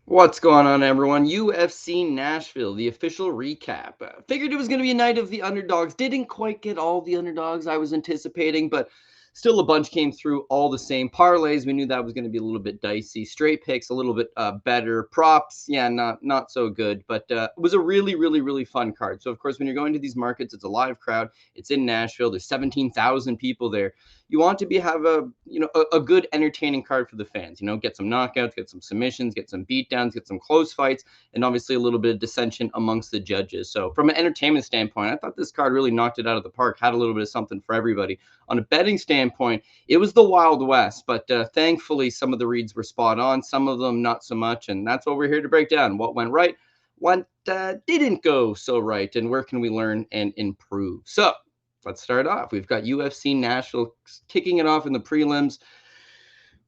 What's going on, everyone? UFC Nashville, the official recap. Figured it was going to be a night of the underdogs. Didn't quite get all the underdogs I was anticipating, but still a bunch came through all the same. Parlays, we knew that was going to be a little bit dicey. Straight picks, a little bit better. Props, yeah, not so good. But it was a really fun card. So, of course, when you're going to these markets, it's a live crowd. It's in Nashville. There's 17,000 people there. You want to have a good entertaining card for the fans. Get some knockouts, get some submissions, get some beatdowns, get some close fights, and obviously a little bit of dissension amongst the judges. So from an entertainment standpoint, I thought this card really knocked it out of the park. Had a little bit of something for everybody. On a betting standpoint, it was the Wild West, but thankfully some of the reads were spot on, some of them not so much, and that's what we're here to break down. What went right, what didn't go so right, and where can we learn and improve. So let's start off. We've got UFC Nashville kicking it off in the prelims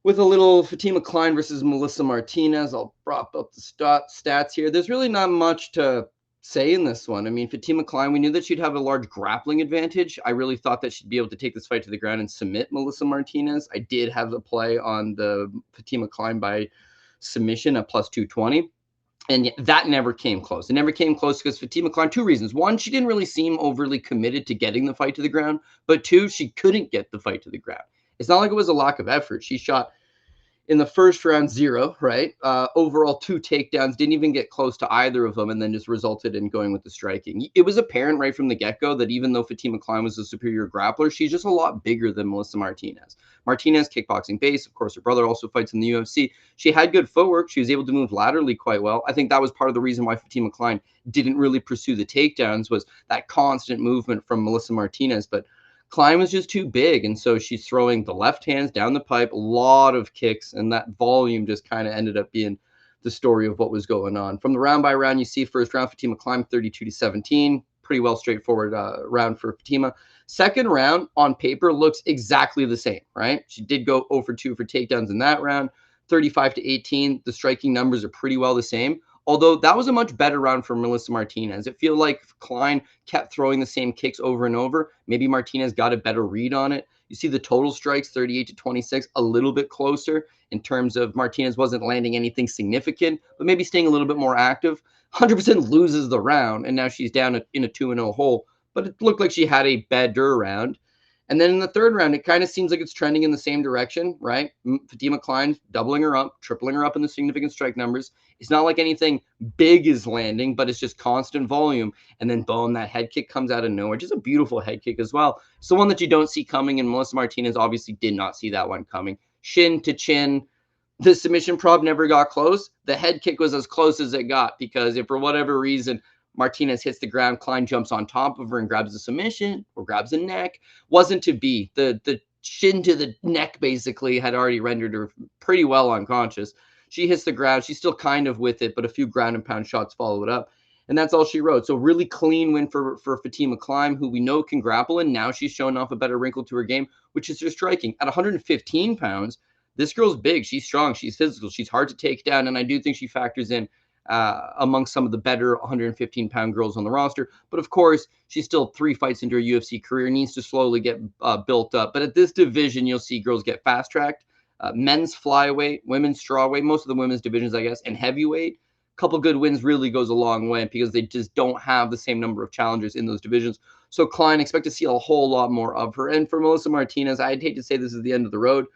with a little Fatima Kline versus Melissa Martinez. I'll prop up the stats here. There's really not much to say in this one. I mean, Fatima Kline, we knew that she'd have a large grappling advantage. I really thought that she'd be able to take this fight to the ground and submit Melissa Martinez. I did have the play on the Fatima Kline by submission at plus 220. And that never came close. It never came close because Fatima Kline, two reasons. One, she didn't really seem overly committed to getting the fight to the ground. But two, she couldn't get the fight to the ground. It's not like it was a lack of effort. She shot in the first round 0, right? Overall 2 takedowns, didn't even get close to either of them, and then just resulted in going with the striking. It was apparent right from the get-go that even though Fatima Kline was a superior grappler, she's just a lot bigger than Melissa Martinez. Martinez, kickboxing base. Of course, her brother also fights in the UFC. She had good footwork. She was able to move laterally quite well. I think that was part of the reason why Fatima Kline didn't really pursue the takedowns, was that constant movement from Melissa Martinez. But Kline was just too big, and so she's throwing the left hands down the pipe, a lot of kicks, and that volume just kind of ended up being the story of what was going on. From the round by round, you see first round, Fatima Kline 32-17, pretty well straightforward round for Fatima. Second round, on paper, looks exactly the same, right? She did go 0 for 2 for takedowns in that round, 35-18. The striking numbers are pretty well the same. Although that was a much better round for Melissa Martinez. It feel like Kline kept throwing the same kicks over and over. Maybe Martinez got a better read on it. You see the total strikes, 38-26, a little bit closer in terms of Martinez wasn't landing anything significant, but maybe staying a little bit more active. 100% loses the round, and now she's down in a 2-0 hole. But it looked like she had a better round. And then in the third round, it kind of seems like it's trending in the same direction, right? Fatima Kline doubling her up, tripling her up in the significant strike numbers. It's not like anything big is landing, but it's just constant volume. And then boom, that head kick comes out of nowhere. Just a beautiful head kick as well. It's the one that you don't see coming, and Melissa Martinez obviously did not see that one coming. Shin to chin. The submission prop never got close. The head kick was as close as it got, because if for whatever reason Martinez hits the ground, Kline jumps on top of her and grabs a submission or grabs a neck, wasn't to be. The shin to the neck basically had already rendered her pretty well unconscious. She hits the ground. She's still kind of with it, but a few ground and pound shots follow it up. And that's all she wrote. So really clean win for Fatima Kline, who we know can grapple, and now she's showing off a better wrinkle to her game, which is her striking. At 115 pounds, this girl's big. She's strong. She's physical. She's hard to take down, and I do think she factors in amongst some of the better 115-pound girls on the roster. But of course, she's still 3 fights into her UFC career, needs to slowly get built up. But at this division, you'll see girls get fast-tracked. Men's flyweight, women's strawweight, most of the women's divisions, I guess, and heavyweight. A couple good wins really goes a long way, because they just don't have the same number of challengers in those divisions. So Kline, expect to see a whole lot more of her. And for Melissa Martinez, I'd hate to say this is the end of the road.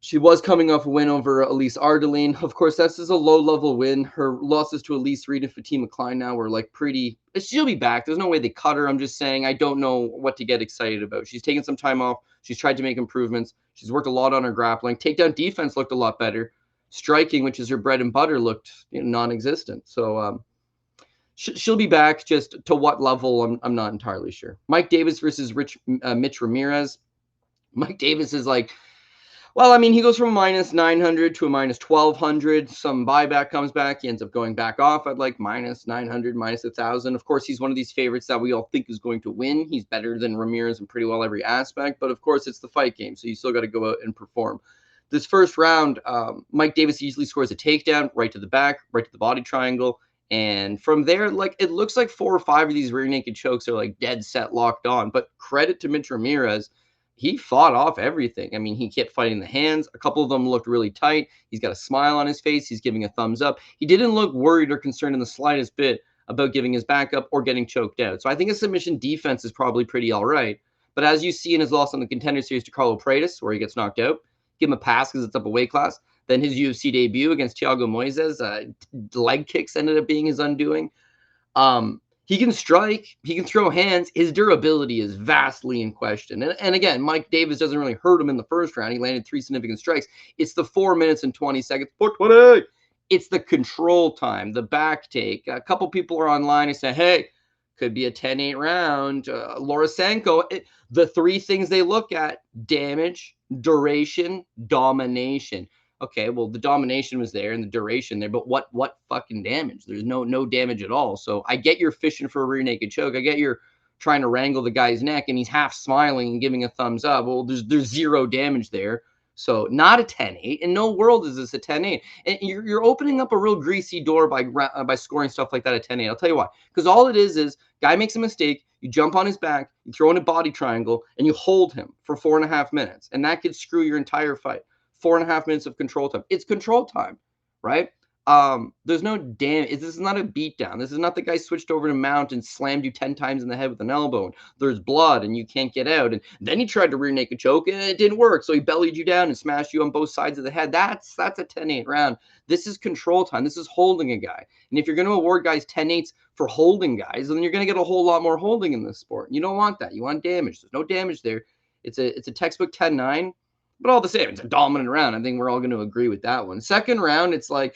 She was coming off a win over Elise Ardeline. Of course, this is a low-level win. Her losses to Elise Reed and Fatima Kline now were like pretty... She'll be back. There's no way they cut her. I'm just saying I don't know what to get excited about. She's taken some time off. She's tried to make improvements. She's worked a lot on her grappling. Takedown defense looked a lot better. Striking, which is her bread and butter, looked non-existent. So she'll be back. Just to what level, I'm not entirely sure. Mike Davis versus Mitch Ramirez. Mike Davis is like... Well, I mean, he goes from a minus 900 to a minus 1,200. Some buyback comes back. He ends up going back off at like minus 900, minus 1,000. Of course, he's one of these favorites that we all think is going to win. He's better than Ramirez in pretty well every aspect. But of course, it's the fight game, so you still got to go out and perform. This first round, Mike Davis easily scores a takedown right to the back, right to the body triangle. And from there, like, it looks like 4 or 5 of these rear naked chokes are like dead set locked on. But credit to Mitch Ramirez. he fought off everything. I mean, he kept fighting the hands. A couple of them looked really tight. He's got a smile on his face. He's giving a thumbs up. He didn't look worried or concerned in the slightest bit about giving his back up or getting choked out. So I think his submission defense is probably pretty all right. But as you see in his loss on the Contender Series to Carlo Paredes, where he gets knocked out, give him a pass because it's up a weight class. Then his UFC debut against Thiago Moises, leg kicks ended up being his undoing. He can strike, he can throw hands. His durability is vastly in question. And again, Mike Davis doesn't really hurt him in the first round. He landed 3 significant strikes. It's the 4 minutes and 20 seconds. 4:20. It's the control time, the back take. A couple people are online and say, hey, could be a 10-8 round. Laura Sanko, the 3 things they look at: damage, duration, domination. Okay, well, the domination was there and the duration there, but what fucking damage? There's no damage at all. So I get you're fishing for a rear naked choke. I get you're trying to wrangle the guy's neck and he's half smiling and giving a thumbs up. Well, there's 0 damage there. So not a 10-8. In no world is this a 10-8. And you're opening up a real greasy door by scoring stuff like that at 10-8. I'll tell you why. Because all it is guy makes a mistake, you jump on his back, you throw in a body triangle, and you hold him for 4.5 minutes. And that could screw your entire fight. 4.5 minutes of control time. It's control time, right? There's no damage. This is not a beatdown. This is not the guy switched over to mount and slammed you 10 times in the head with an elbow. And there's blood and you can't get out. And then he tried to rear naked choke and it didn't work. So he bellied you down and smashed you on both sides of the head. That's a 10-8 round. This is control time. This is holding a guy. And if you're going to award guys 10-8s for holding guys, then you're going to get a whole lot more holding in this sport. You don't want that. You want damage. There's no damage there. It's a textbook 10-9. But all the same, it's a dominant round. I think we're all going to agree with that one. Second round, it's like,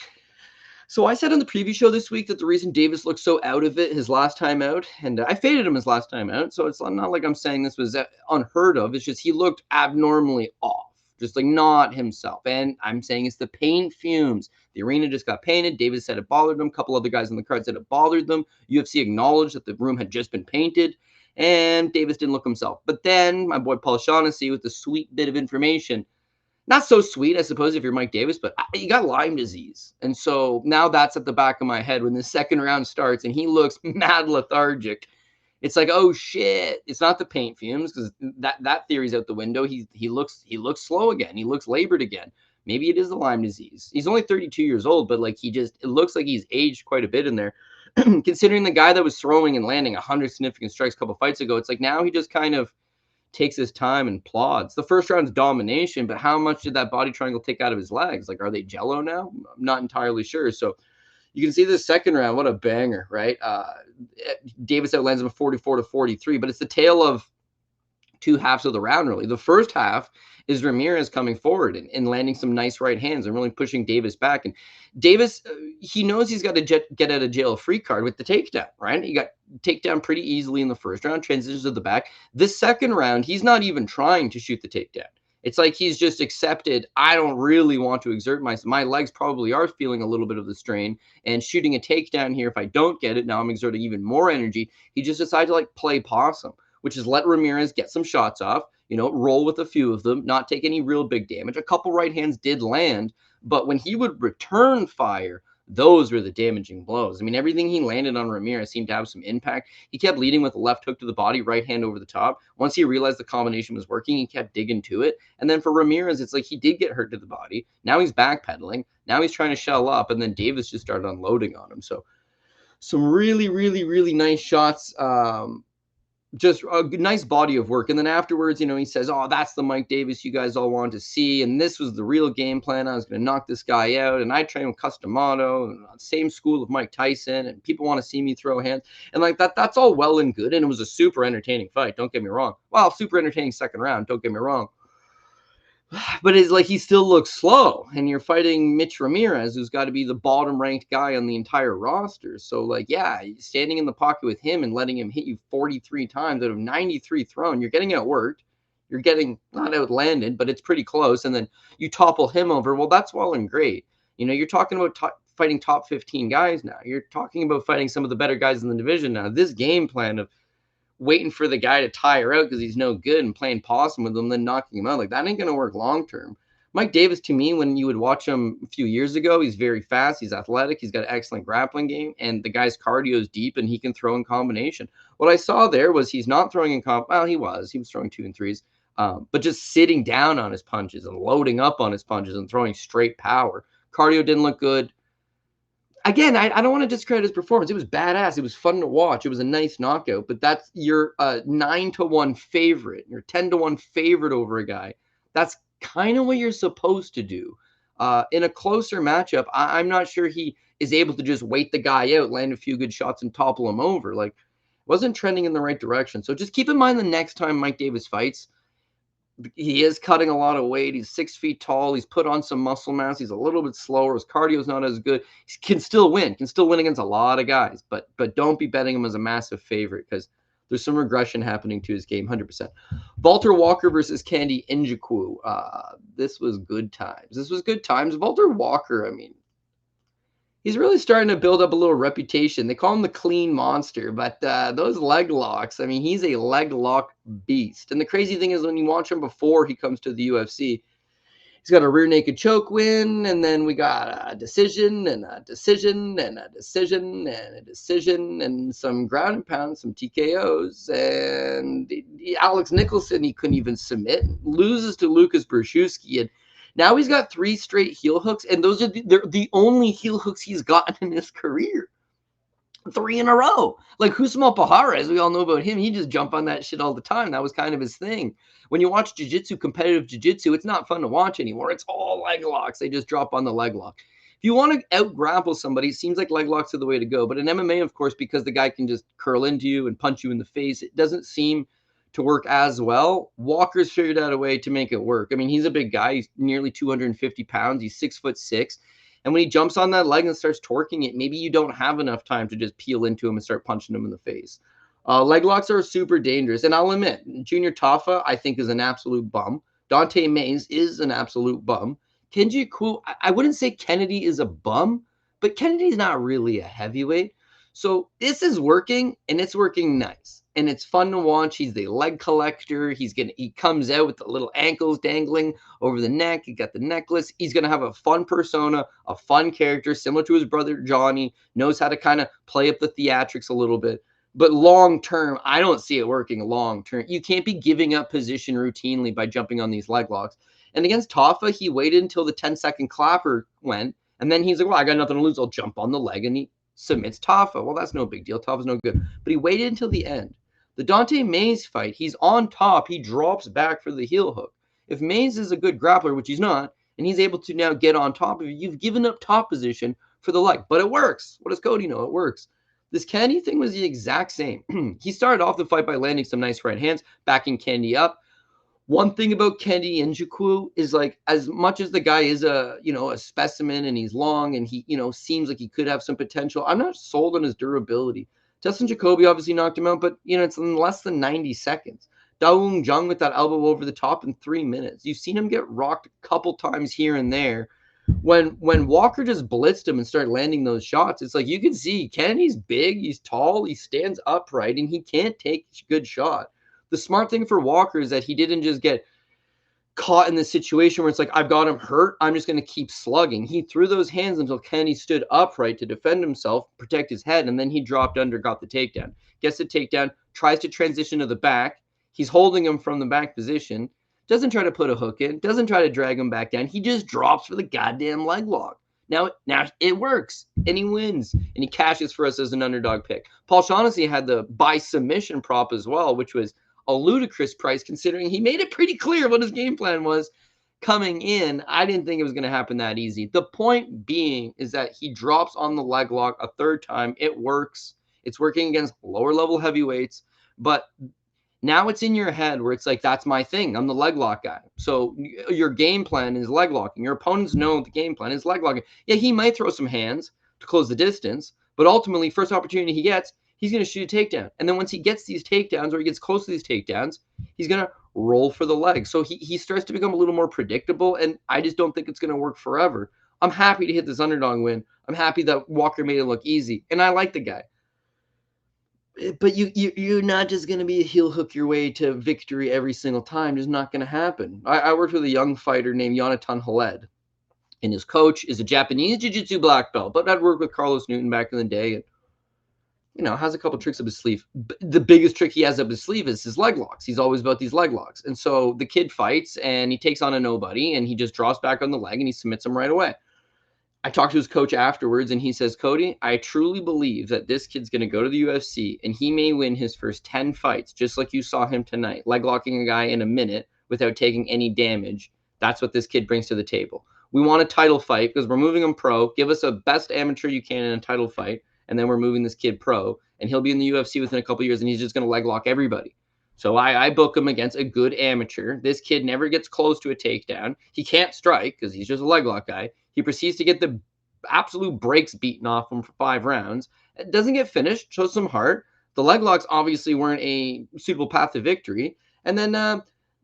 so I said on the preview show this week that the reason Davis looked so out of it his last time out, and I faded him his last time out, so it's not like I'm saying this was unheard of. It's just he looked abnormally off, just like not himself. And I'm saying it's the paint fumes. The arena just got painted. Davis said it bothered him. A couple other guys on the card said it bothered them. UFC acknowledged that the room had just been painted. And Davis didn't look himself. But then my boy Paul Shaughnessy with the sweet bit of information. Not so sweet, I suppose, if you're Mike Davis, but you got Lyme disease. And so now that's at the back of my head when the second round starts and he looks mad lethargic. It's like, oh, shit. It's not the paint fumes because that theory's out the window. He looks slow again. He looks labored again. Maybe it is the Lyme disease. He's only 32 years old, but like it looks like he's aged quite a bit in there. Considering the guy that was throwing and landing 100 significant strikes a couple fights ago, it's like now he just kind of takes his time and plods. The first round's domination, but how much did that body triangle take out of his legs? Like, are they jello now? I'm not entirely sure. So you can see the second round, what a banger, right? Davis outlands him 44-43, but it's the tale of 2 halves of the round, really. The first half is Ramirez coming forward and landing some nice right hands and really pushing Davis back. And Davis, he knows he's got to get out of jail free card with the takedown, right? He got takedown pretty easily in the first round, transitions to the back. This second round, he's not even trying to shoot the takedown. It's like he's just accepted, I don't really want to exert myself. My legs probably are feeling a little bit of the strain, and shooting a takedown here, if I don't get it, now I'm exerting even more energy. He just decided to like play possum, which is let Ramirez get some shots off, roll with a few of them, not take any real big damage. A couple right hands did land, but when he would return fire, those were the damaging blows. I mean, everything he landed on Ramirez seemed to have some impact. He kept leading with a left hook to the body, right hand over the top. Once he realized the combination was working, he kept digging to it. And then for Ramirez, it's like he did get hurt to the body. Now he's backpedaling. Now he's trying to shell up, and then Davis just started unloading on him. So some really, really, really nice shots. Just a nice body of work. And then afterwards, he says, oh, that's the Mike Davis you guys all want to see. And this was the real game plan. I was going to knock this guy out. And I train with Customato, and same school of Mike Tyson. And people want to see me throw hands. And like that's all well and good. And it was a super entertaining fight. Don't get me wrong. Well, super entertaining second round. Don't get me wrong. But it's like he still looks slow, and you're fighting Mitch Ramirez, who's got to be the bottom-ranked guy on the entire roster. So, like, yeah, standing in the pocket with him and letting him hit you 43 times out of 93 thrown, you're getting outworked. You're getting not outlanded, but it's pretty close. And then you topple him over. Well, that's well and great. You're talking about fighting top 15 guys now. You're talking about fighting some of the better guys in the division now. This game plan of waiting for the guy to tire out because he's no good and playing possum with him, then knocking him out, like that ain't going to work long term. Mike Davis, to me, when you would watch him a few years ago, he's very fast, he's athletic, he's got an excellent grappling game, and the guy's cardio is deep and he can throw in combination. What I saw there was he's not throwing in well, he was throwing 2 and 3s. But just sitting down on his punches and loading up on his punches and throwing straight power. Cardio didn't look good. Again, I don't want to discredit his performance. It was badass. It was fun to watch. It was a nice knockout. But that's your 9-1 favorite. You're 10-1 favorite over a guy. That's kind of what you're supposed to do. In a closer matchup, I'm not sure he is able to just wait the guy out, land a few good shots, and topple him over. Like, wasn't trending in the right direction. So just keep in mind the next time Mike Davis fights, he is cutting a lot of weight. He's 6 feet tall. He's put on some muscle mass. He's a little bit slower. His cardio is not as good. He can still win against a lot of guys, but don't be betting him as a massive favorite because there's some regression happening to his game, 100%. Valter Walker versus Candy Njokuani. This was good times. Valter Walker, I mean, he's really starting to build up a little reputation. They call him the clean monster, but those leg locks, I mean, he's a leg lock beast. And the crazy thing is when you watch him before he comes to the UFC, he's got a rear naked choke win, and then we got a decision and a decision and a decision and a decision and some ground and pound, some TKOs. And Alex Nicholson, he couldn't even submit, loses to Lucas Berszewski, and now he's got 3 straight heel hooks, and those are the only heel hooks he's gotten in his career. 3 in a row. Like Husma Pahara, as we all know about him, he just jumped on that shit all the time. That was kind of his thing. When you watch jiu-jitsu, competitive jiu-jitsu, it's not fun to watch anymore. It's all leg locks. They just drop on the leg lock. If you want to out-grapple somebody, it seems like leg locks are the way to go. But in MMA, of course, because the guy can just curl into you and punch you in the face, it doesn't seem to work as well. Walker's figured out a way to make it work. I mean, he's a big guy. He's nearly 250 pounds. He's 6'6". And when he jumps on that leg and starts torquing it, maybe you don't have enough time to just peel into him and start punching him in the face. Leg locks are super dangerous. And I'll admit, Junior Tafa, I think, is an absolute bum. Dante Mays is an absolute bum. Kenji Ku, I wouldn't say Kennedy is a bum, but Kennedy's not really a heavyweight. So this is working, and it's working nice. And it's fun to watch. He's the leg collector. He comes out with the little ankles dangling over the neck. He got the necklace. He's going to have a fun persona, a fun character, similar to his brother Johnny, knows how to kind of play up the theatrics a little bit. But long term, I don't see it working long term. You can't be giving up position routinely by jumping on these leg locks. And against Tafa, he waited until the 10-second clapper went. And then he's like, well, I got nothing to lose. I'll jump on the leg. And he submits Tafa. Well, that's no big deal. Tafa's no good. But he waited until the end. The Dante Mays fight, he's on top. He drops back for the heel hook. If Mays is a good grappler, which he's not, and he's able to now get on top of you, you've given up top position for the leg. But it works. What does Cody know? It works. This Candy thing was the exact same. He started off the fight by landing some nice right hands, backing Candy up. One thing about Candy Njokuani is, like, as much as the guy is a specimen and he's long and he, seems like he could have some potential, I'm not sold on his durability. Justin Jacoby obviously knocked him out, but, it's in less than 90 seconds. Dawoong Jung with that elbow over the top in 3 minutes. You've seen him get rocked a couple times here and there. When Walker just blitzed him and started landing those shots, it's like you can see Kennedy's big, he's tall, he stands upright, and he can't take a good shot. The smart thing for Walker is that he didn't just get caught in this situation where it's like, I've got him hurt, I'm just going to keep slugging. He threw those hands until Kennedy stood upright to defend himself, protect his head, and then he dropped under, got the takedown. Gets the takedown, tries to transition to the back. He's holding him from the back position, doesn't try to put a hook in, doesn't try to drag him back down. He just drops for the goddamn leg lock. Now it works, and he wins, and he cashes for us as an underdog pick. Paul Shaughnessy had the by submission prop as well, which was a ludicrous price considering he made it pretty clear what his game plan was coming in. I didn't think it was going to happen that easy. The point being is that he drops on the leg lock a third time. It works. It's working against lower level heavyweights, but now it's in your head where it's like, that's my thing. I'm the leg lock guy. So your game plan is leg locking. Your opponents know the game plan is leg locking. Yeah, he might throw some hands to close the distance, but ultimately, first opportunity he gets, he's going to shoot a takedown. And then once he gets these takedowns or he gets close to these takedowns, he's going to roll for the leg. So he starts to become a little more predictable, and I just don't think it's going to work forever. I'm happy to hit this underdog win. I'm happy that Walker made it look easy, and I like the guy. But you're not just going to be a heel hook your way to victory every single time. It's not going to happen. I worked with a young fighter named Jonathan Haled, and his coach is a Japanese jiu-jitsu black belt, but I'd worked with Carlos Newton back in the day, and has a couple tricks up his sleeve. The biggest trick he has up his sleeve is his leg locks. He's always about these leg locks. And so the kid fights and he takes on a nobody and he just draws back on the leg and he submits him right away. I talked to his coach afterwards and he says, Cody, I truly believe that this kid's going to go to the UFC and he may win his first 10 fights, just like you saw him tonight, leg locking a guy in a minute without taking any damage. That's what this kid brings to the table. We want a title fight because we're moving him pro. Give us a best amateur you can in a title fight, and then we're moving this kid pro, and he'll be in the UFC within a couple of years, and he's just going to leg lock everybody. So I book him against a good amateur. This kid never gets close to a takedown. He can't strike because he's just a leg lock guy. He proceeds to get the absolute brakes beaten off him for 5 rounds. It doesn't get finished, shows some heart. The leg locks obviously weren't a suitable path to victory. And then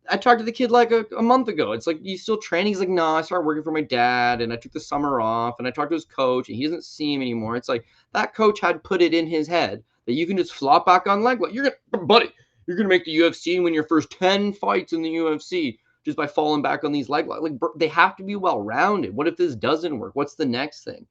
I talked to the kid like a month ago. It's like, you still training? He's like, no, I started working for my dad and I took the summer off. And I talked to his coach and he doesn't see him anymore. It's like that coach had put it in his head that you can just flop back on leg lock. You're going to make the UFC and win your first 10 fights in the UFC just by falling back on these leg locks. Like, they have to be well-rounded. What if this doesn't work? What's the next thing?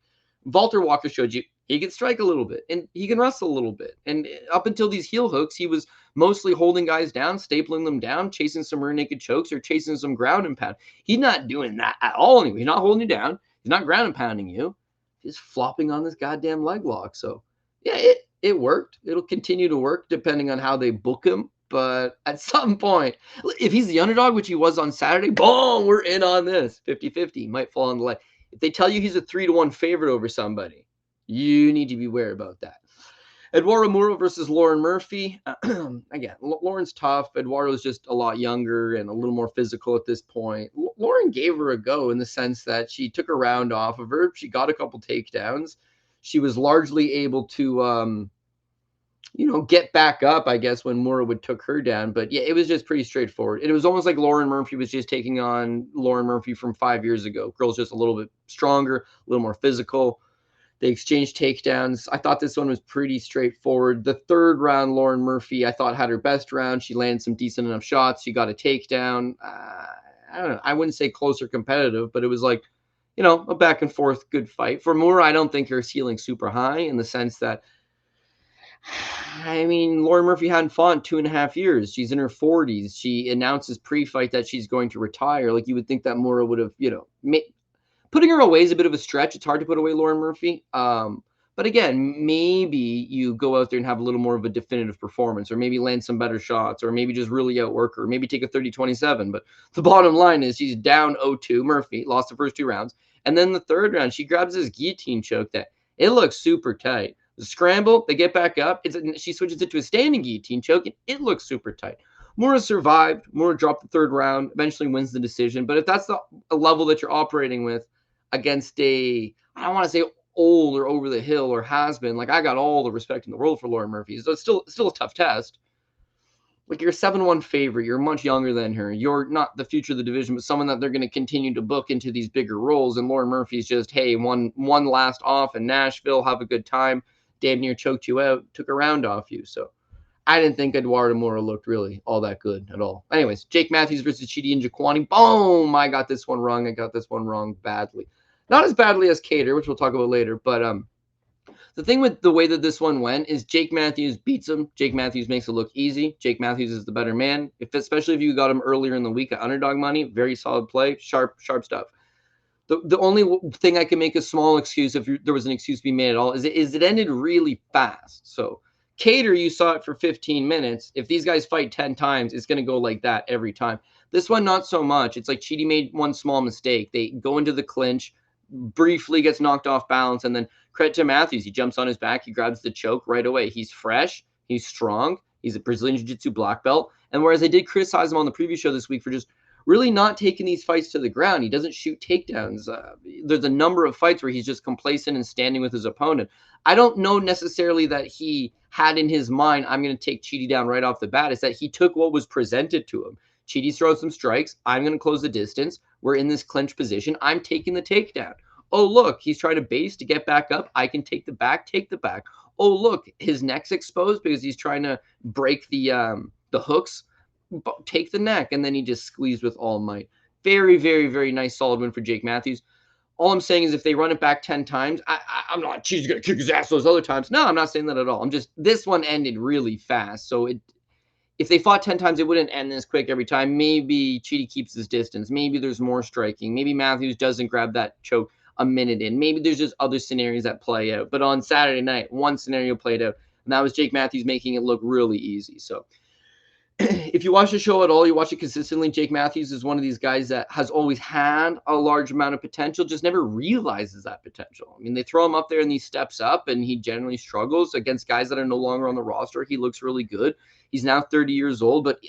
Valter Walker showed you he can strike a little bit and he can wrestle a little bit. And up until these heel hooks, he was mostly holding guys down, stapling them down, chasing some rear naked chokes or chasing some ground and pound. He's not doing that at all anyway. He's not holding you down. He's not ground and pounding you. He's flopping on this goddamn leg lock. So, yeah, it worked. It'll continue to work depending on how they book him. But at some point, if he's the underdog, which he was on Saturday, boom, we're in on this. 50-50. Might fall on the leg. If they tell you he's a 3-1 favorite over somebody, you need to be aware about that. Eduarda Moura versus Lauren Murphy. Again, Lauren's tough. Eduarda's just a lot younger and a little more physical at this point. Lauren gave her a go in the sense that she took a round off of her. She got a couple takedowns. She was largely able to, get back up, I guess, when Moura took her down. But yeah, it was just pretty straightforward. It was almost like Lauren Murphy was just taking on Lauren Murphy from 5 years ago. Girl's just a little bit stronger, a little more physical. They exchanged takedowns. I thought this one was pretty straightforward. The third round, Lauren Murphy, I thought, had her best round. She landed some decent enough shots. She got a takedown. I don't know. I wouldn't say close or competitive, but it was like, a back and forth good fight. For Moura, I don't think her ceiling's super high in the sense that, Lauren Murphy hadn't fought in 2.5 years. She's in her 40s. She announces pre-fight that she's going to retire. Like, you would think that Moura would have, putting her away is a bit of a stretch. It's hard to put away Lauren Murphy. But again, maybe you go out there and have a little more of a definitive performance, or maybe land some better shots, or maybe just really outwork her, maybe take a 30-27. But the bottom line is she's down 0-2. Murphy lost the first 2 rounds. And then the third round, she grabs this guillotine choke that it looks super tight. The scramble, they get back up. She switches it to a standing guillotine choke, and it looks super tight. Moura survived. Moura dropped the third round, eventually wins the decision. But if that's a level that you're operating with against I don't want to say old or over the hill or has been, like, I got all the respect in the world for Lauren Murphy. So it's still a tough test. Like, you're a 7-1 favorite. You're much younger than her. You're not the future of the division, but someone that they're going to continue to book into these bigger roles. And Lauren Murphy's just, hey, one last off in Nashville, have a good time. Damn near choked you out, took a round off you. So I didn't think Eduarda Moura looked really all that good at all. Anyways, Jake Matthews versus Chidi and Njokuani. Boom! I got this one wrong. I got this one wrong badly. Not as badly as Kattar, which we'll talk about later. But the thing with the way that this one went is Jake Matthews beats him. Jake Matthews makes it look easy. Jake Matthews is the better man. Especially if you got him earlier in the week at underdog money, very solid play, sharp stuff. The only thing I can make a small excuse, if there was an excuse to be made at all, is it ended really fast. So Kattar, you saw it for 15 minutes. If these guys fight 10 times, it's going to go like that every time. This one, not so much. It's like Chidi made one small mistake. They go into the clinch, briefly gets knocked off balance, and then credit to Matthews. He jumps on his back. He grabs the choke right away. He's fresh. He's strong. He's a Brazilian Jiu-Jitsu black belt. And whereas I did criticize him on the previous show this week for just really not taking these fights to the ground. He doesn't shoot takedowns. There's a number of fights where he's just complacent and standing with his opponent. I don't know necessarily that he had in his mind, I'm going to take Chidi down right off the bat. It's that he took what was presented to him. Chidi's throwing some strikes. I'm going to close the distance. We're in this clinch position. I'm taking the takedown. Oh, look, he's trying to base to get back up. I can take the back. Oh, look, his neck's exposed because he's trying to break the hooks. Take the neck, and then he just squeezed with all might. Very, very, very nice, solid win for Jake Matthews. All I'm saying is if they run it back 10 times, I'm not, Chidi's going to kick his ass those other times. No, I'm not saying that at all. I'm just, this one ended really fast. So if they fought 10 times, it wouldn't end this quick every time. Maybe Chidi keeps his distance. Maybe there's more striking. Maybe Matthews doesn't grab that choke a minute in. Maybe there's just other scenarios that play out. But on Saturday night, one scenario played out, and that was Jake Matthews making it look really easy. So if you watch the show at all, you watch it consistently, Jake Matthews is one of these guys that has always had a large amount of potential, just never realizes that potential. I mean, they throw him up there and he steps up and he generally struggles against guys that are no longer on the roster. He looks really good. He's now 30 years old, but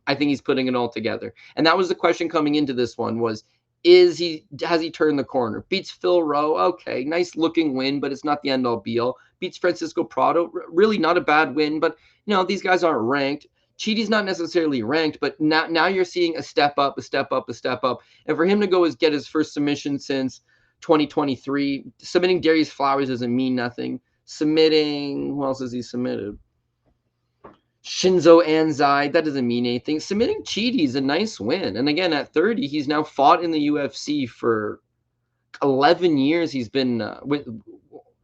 I think he's putting it all together. And that was the question coming into this one was, has he turned the corner? Beats Phil Rowe. Okay, nice looking win, but it's not the end all be all. Beats Francisco Prado. Really not a bad win, but these guys aren't ranked. Chidi's not necessarily ranked, but now you're seeing a step up. And for him to get his first submission since 2023, submitting Darius Flowers doesn't mean nothing. Who else has he submitted? Shinzo Anzai, that doesn't mean anything. Submitting Chidi is a nice win. And again, at 30, he's now fought in the UFC for 11 years. He's been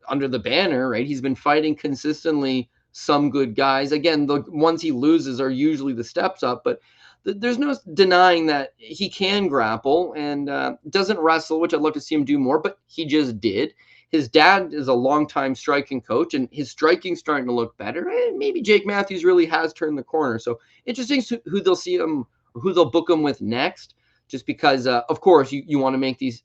under the banner, right? He's been fighting consistently some good guys. Again, the ones he loses are usually the steps up, but there's no denying that he can grapple and doesn't wrestle, which I'd love to see him do more, but he just did. His dad is a longtime striking coach, and his striking's starting to look better. And maybe Jake Matthews really has turned the corner. So interesting who they'll see him, or who they'll book him with next, just because, of course, you want to make these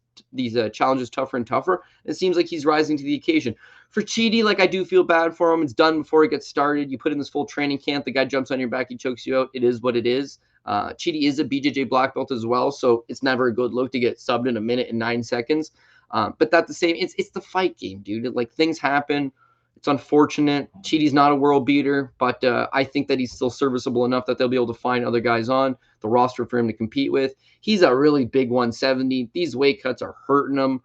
challenges tougher and tougher. It seems like he's rising to the occasion. For Chidi, I do feel bad for him. It's done before it gets started. You put in this full training camp. The guy jumps on your back. He chokes you out. It is what it is. Chidi is a BJJ black belt as well, so it's never a good look to get subbed in a minute and 9 seconds. But that's the same. It's the fight game, dude. Things happen. It's unfortunate. Chidi's not a world beater, but I think that he's still serviceable enough that they'll be able to find other guys on the roster for him to compete with. He's a really big 170. These weight cuts are hurting him.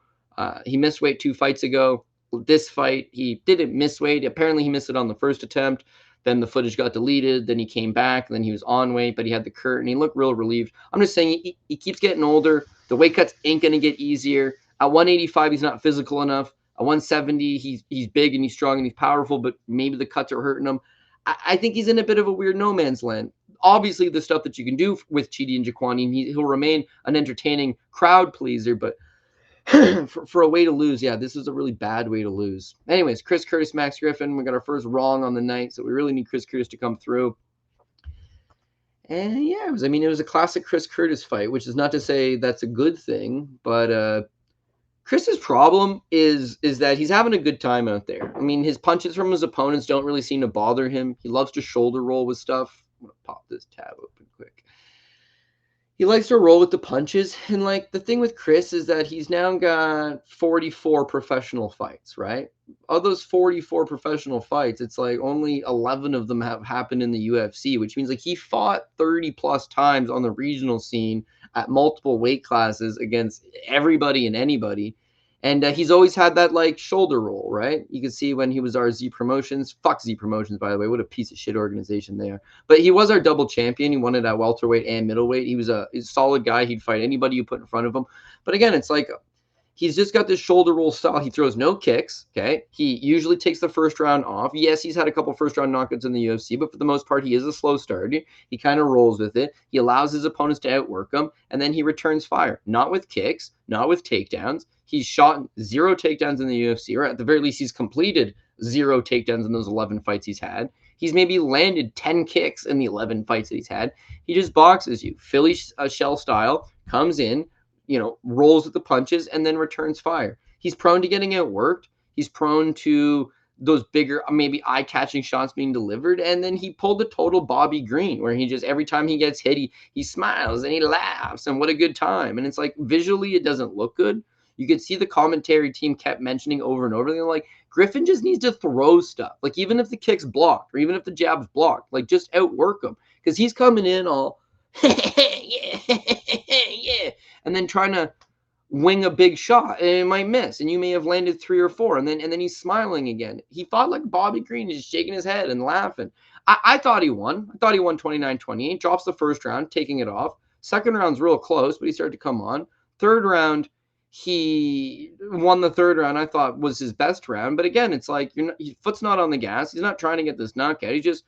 He missed weight 2 fights ago. This fight, he didn't miss weight. Apparently, he missed it on the first attempt. Then the footage got deleted. Then he came back. Then he was on weight, but he had the curtain. He looked real relieved. I'm just saying he keeps getting older. The weight cuts ain't going to get easier. At 185, he's not physical enough. At 170, he's big and he's strong and he's powerful, but maybe the cuts are hurting him. I think he's in a bit of a weird no man's land. Obviously, the stuff that you can do with Chidi and Njokuani, he'll remain an entertaining crowd pleaser, but for a way to lose, yeah, this is a really bad way to lose. Anyways, Chris Curtis, Max Griffin, we got our first wrong on the night, so we really need Chris Curtis to come through. And yeah, it was a classic Chris Curtis fight, which is not to say that's a good thing, but Chris's problem is that he's having a good time out there. I mean, his punches from his opponents don't really seem to bother him. He loves to shoulder roll with stuff. I'm going to pop this tab open quick. He likes to roll with the punches. And the thing with Chris is that he's now got 44 professional fights, right? Of those 44 professional fights, it's only 11 of them have happened in the UFC, which means he fought 30 plus times on the regional scene at multiple weight classes against everybody and anybody. And he's always had that shoulder roll, right? You can see when he was our Z Promotions. Fuck Z Promotions, by the way. What a piece of shit organization they are. But he was our double champion. He won it at welterweight and middleweight. He was a solid guy. He'd fight anybody you put in front of him. But again, it's he's just got this shoulder roll style. He throws no kicks, okay? He usually takes the first round off. Yes, he's had a couple first-round knockouts in the UFC, but for the most part, he is a slow starter. He kind of rolls with it. He allows his opponents to outwork him, and then he returns fire. Not with kicks, not with takedowns. He's shot 0 takedowns in the UFC, or at the very least, he's completed 0 takedowns in those 11 fights he's had. He's maybe landed 10 kicks in the 11 fights that he's had. He just boxes you. Philly shell style, comes in, rolls with the punches, and then returns fire. He's prone to getting outworked. He's prone to those bigger, maybe eye-catching shots being delivered. And then he pulled the total Bobby Green, where he just, every time he gets hit, he smiles and he laughs, and what a good time. And it's visually, it doesn't look good. You could see the commentary team kept mentioning over and over. They're Griffin just needs to throw stuff. Even if the kick's blocked or even if the jab's blocked, just outwork him. Because he's coming in all, yeah, yeah, and then trying to wing a big shot and it might miss. And you may have landed 3 or 4. And then he's smiling again. He fought like Bobby Green, just shaking his head and laughing. I thought he won. I thought he won 29-28. Drops the first round, taking it off. Second round's real close, but he started to come on. Third round, He won the third round, I thought was his best round. But again, it's like his foot's not on the gas. He's not trying to get this knockout. He's just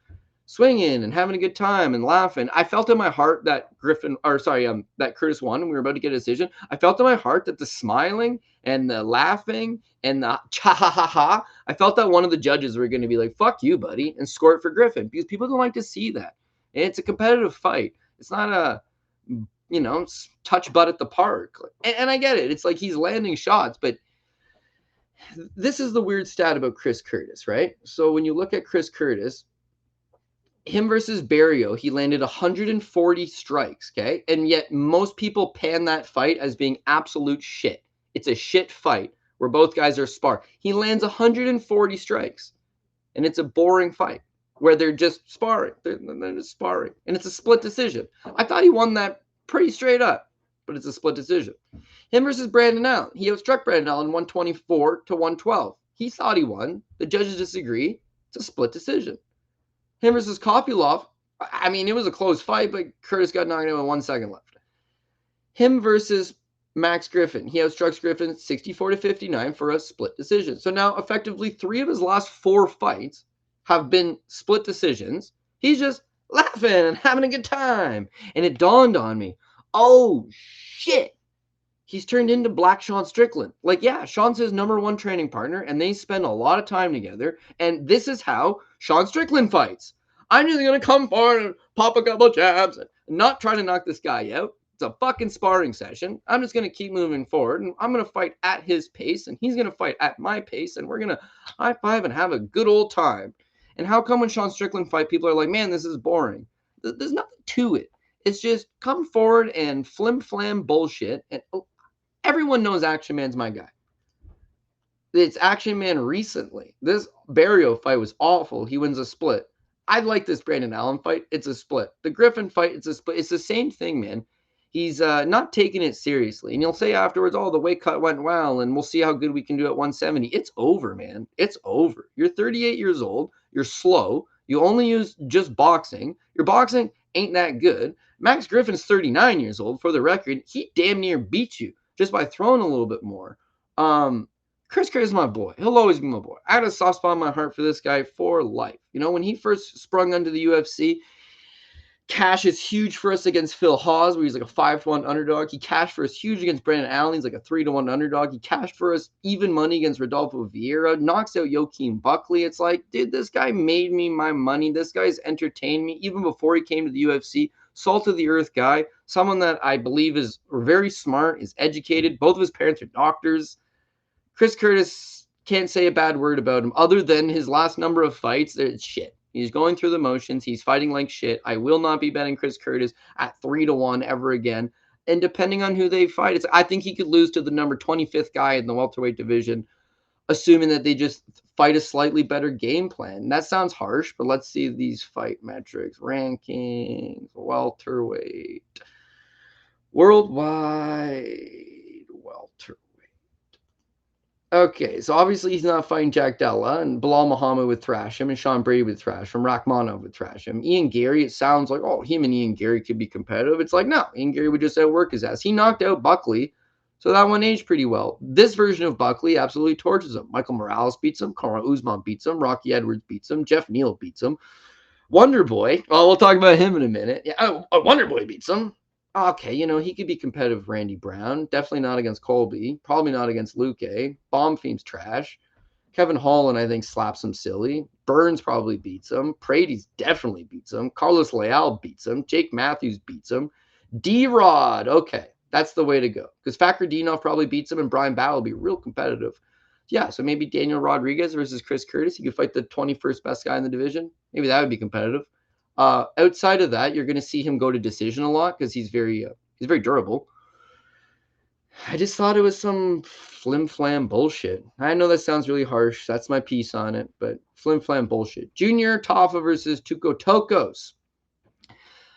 swinging and having a good time and laughing. I felt in my heart that that Curtis won and we were about to get a decision. I felt in my heart that the smiling and the laughing and the cha-ha-ha-ha, I felt that one of the judges were going to be like, fuck you, buddy, and score it for Griffin, because people don't like to see that. And it's a competitive fight. It's not a, touch butt at the park. And I get it. It's like he's landing shots, but this is the weird stat about Chris Curtis, right? So when you look at Chris Curtis, him versus Barrio, he landed 140 strikes, okay? And yet most people pan that fight as being absolute shit. It's a shit fight where both guys are spar. He lands 140 strikes, and it's a boring fight where they're just sparring. They're just sparring, and it's a split decision. I thought he won that pretty straight up, but it's a split decision. Him versus Brandon Allen. He outstruck Brandon Allen 124 to 112. He thought he won. The judges disagree. It's a split decision. Him versus Kopylov, I mean, it was a close fight, but Curtis got knocked out with 1 second left. Him versus Max Griffin. He outstrucks Griffin 64 to 59 for a split decision. So now, effectively, 3 of his last 4 fights have been split decisions. He's just laughing and having a good time. And it dawned on me, oh, shit. He's turned into Black Sean Strickland. Like, yeah, Sean's his #1 training partner, and they spend a lot of time together. And this is how Sean Strickland fights. I'm just going to come forward and pop a couple jabs and not try to knock this guy out. It's a fucking sparring session. I'm just going to keep moving forward, and I'm going to fight at his pace, and he's going to fight at my pace, and we're going to high five and have a good old time. And how come when Sean Strickland fight, people are like, man, this is boring? There's nothing to it. It's just come forward and flim-flam bullshit, and everyone knows Action Man's my guy. It's Action Man recently. This Barrio fight was awful. He wins a split. I like this Brandon Allen fight. It's a split. The Griffin fight, it's a split. It's the same thing, man. He's not taking it seriously. And you'll say afterwards, oh, the weight cut went well, and we'll see how good we can do at 170. It's over, man. It's over. You're 38 years old. You're slow. You only use just boxing. Your boxing ain't that good. Max Griffin's 39 years old, for the record. He damn near beat you just by throwing a little bit more. Chris Curtis is my boy. He'll always be my boy. I had a soft spot in my heart for this guy for life. You know, when he first sprung onto the UFC, cash is huge for us against Phil Hawes, where he's like a 5-1 underdog. He cashed for us huge against Brandon Allen. He's like a 3-1 underdog. He cashed for us even money against Rodolfo Vieira. Knocks out Joaquin Buckley. It's like, dude, this guy made me my money. This guy's entertained me even before he came to the UFC. Salt of the earth guy. Someone that I believe is very smart, is educated. Both of his parents are doctors. Chris Curtis, can't say a bad word about him other than his last number of fights. It's shit. He's going through the motions. He's fighting like shit. I will not be betting Chris Curtis at 3-1 ever again. And depending on who they fight, I think he could lose to the number 25th guy in the welterweight division, assuming that they just fight a slightly better game plan. That sounds harsh, but let's see these fight metrics. Rankings, welterweight, worldwide welterweight. Okay, so obviously he's not fighting Jack Della, and Bilal Muhammad would thrash him, and Sean Brady would thrash him, Rachmanov would thrash him. Ian Gary, it sounds like, oh, him and Ian Gary could be competitive. It's like, no, Ian Gary would just outwork his ass. He knocked out Buckley, so that one aged pretty well. This version of Buckley absolutely torches him. Michael Morales beats him, Kamaru Usman beats him, Rocky Edwards beats him, Jeff Neal beats him. Wonder Boy, well, we'll talk about him in a minute. Yeah, Wonder Boy beats him. Okay, you know, he could be competitive with Randy Brown. Definitely not against Colby. Probably not against Luque. Bonfim's trash. Kevin Holland, I think, slaps him silly. Burns probably beats him. Paredes definitely beats him. Carlos Leal beats him. Jake Matthews beats him. D-Rod, okay, that's the way to go. Because Fakrdinov probably beats him, and Brian Battle will be real competitive. Yeah, so maybe Daniel Rodriguez versus Chris Curtis. He could fight the 21st best guy in the division. Maybe that would be competitive. Outside of that, you're going to see him go to decision a lot because he's very durable. I just thought it was some flim-flam bullshit. I know that sounds really harsh. That's my piece on it, but flim-flam bullshit. Junior Tafa versus Tuco Tokkos.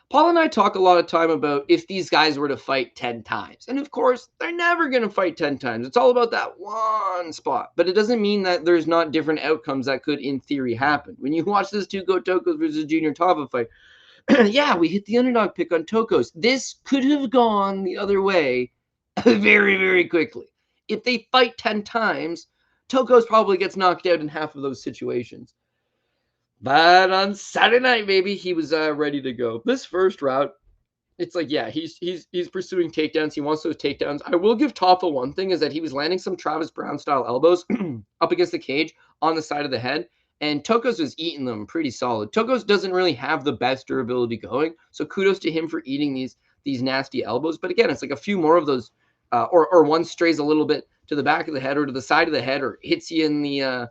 Paul and I talk a lot of time about if these guys were to fight 10 times. And of course, they're never going to fight 10 times. It's all about that one spot. But it doesn't mean that there's not different outcomes that could, in theory, happen. When you watch this Tuco Tokkos versus Junior Tafa fight, yeah, we hit the underdog pick on Tokkos. This could have gone the other way very, very quickly. if they fight 10 times, Tokkos probably gets knocked out in half of those situations. But on Saturday night, baby, he was ready to go. This first round, it's like, yeah, he's pursuing takedowns. He wants those takedowns. I will give Tafa one thing, is that he was landing some Travis Brown style elbows up against the cage on the side of the head, and Tokkos was eating them pretty solid. Tokkos doesn't really have the best durability going, so kudos to him for eating these nasty elbows. But again, it's like a few more of those, or one strays a little bit to the back of the head or to the side of the head, or hits you in the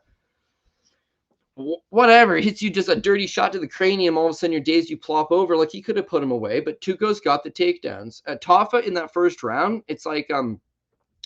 whatever, hits you just a dirty shot to the cranium, all of a sudden you're dazed, you plop over. Like, he could have put him away, but Tuco's got the takedowns. Tafa in that first round, it's like,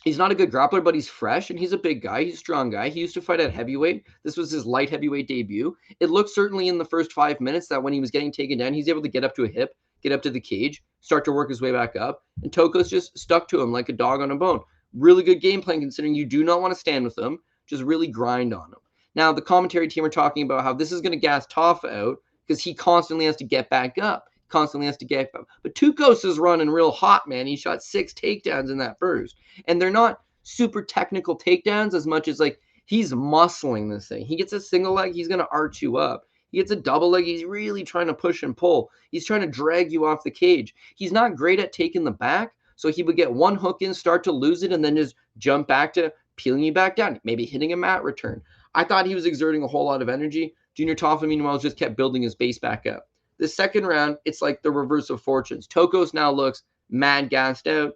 he's not a good grappler, but he's fresh, and he's a big guy. He's a strong guy. He used to fight at heavyweight. This was his light heavyweight debut. It looked certainly in the first 5 minutes that when he was getting taken down, he's able to get up to a hip, get up to the cage, start to work his way back up, and Tokkos just stuck to him like a dog on a bone. Really good game plan, considering you do not want to stand with him. Just really grind on him. Now, the commentary team are talking about how this is going to gas Tafa out because he constantly has to get back up. Constantly has to get up. But Tucos is running real hot, man. He shot 6 takedowns in that first. And they're not super technical takedowns as much as, like, he's muscling this thing. He gets a single leg, he's going to arch you up. He gets a double leg, he's really trying to push and pull. He's trying to drag you off the cage. He's not great at taking the back, so he would get one hook in, start to lose it, and then just jump back to peeling you back down, maybe hitting a mat return. I thought he was exerting a whole lot of energy. Junior Tafa, meanwhile, just kept building his base back up. The second round, it's like the reverse of fortunes. Tokkos now looks mad gassed out.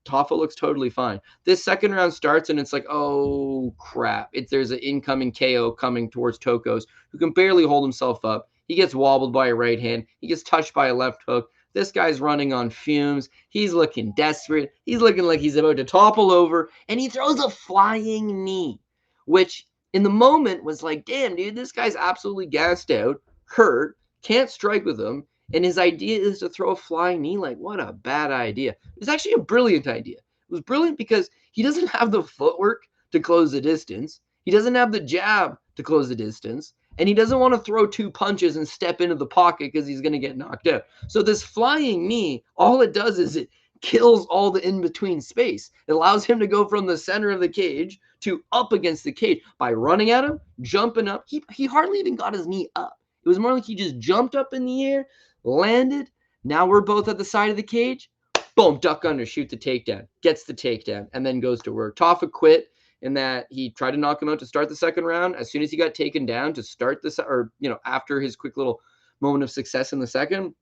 Tafa looks totally fine. This second round starts, and it's like, oh, crap. There's an incoming KO coming towards Tokkos, who can barely hold himself up. He gets wobbled by a right hand. He gets touched by a left hook. This guy's running on fumes. He's looking desperate. He's looking like he's about to topple over, and he throws a flying knee, which in the moment was like, damn, dude, this guy's absolutely gassed out, hurt, can't strike with him, and his idea is to throw a flying knee. Like, what a bad idea. It was actually a brilliant idea. It was brilliant because he doesn't have the footwork to close the distance. He doesn't have the jab to close the distance. And he doesn't want to throw 2 punches and step into the pocket because he's going to get knocked out. So this flying knee, all it does is it kills all the in-between space. It allows him to go from the center of the cage to up against the cage by running at him, jumping up. He hardly even got his knee up. It was more like he just jumped up in the air, landed. Now we're both at the side of the cage. Boom, duck under, shoot the takedown, gets the takedown, and then goes to work. Tafa quit in that he tried to knock him out to start the second round. As soon as he got taken down to start this, or, after his quick little moment of success in the second,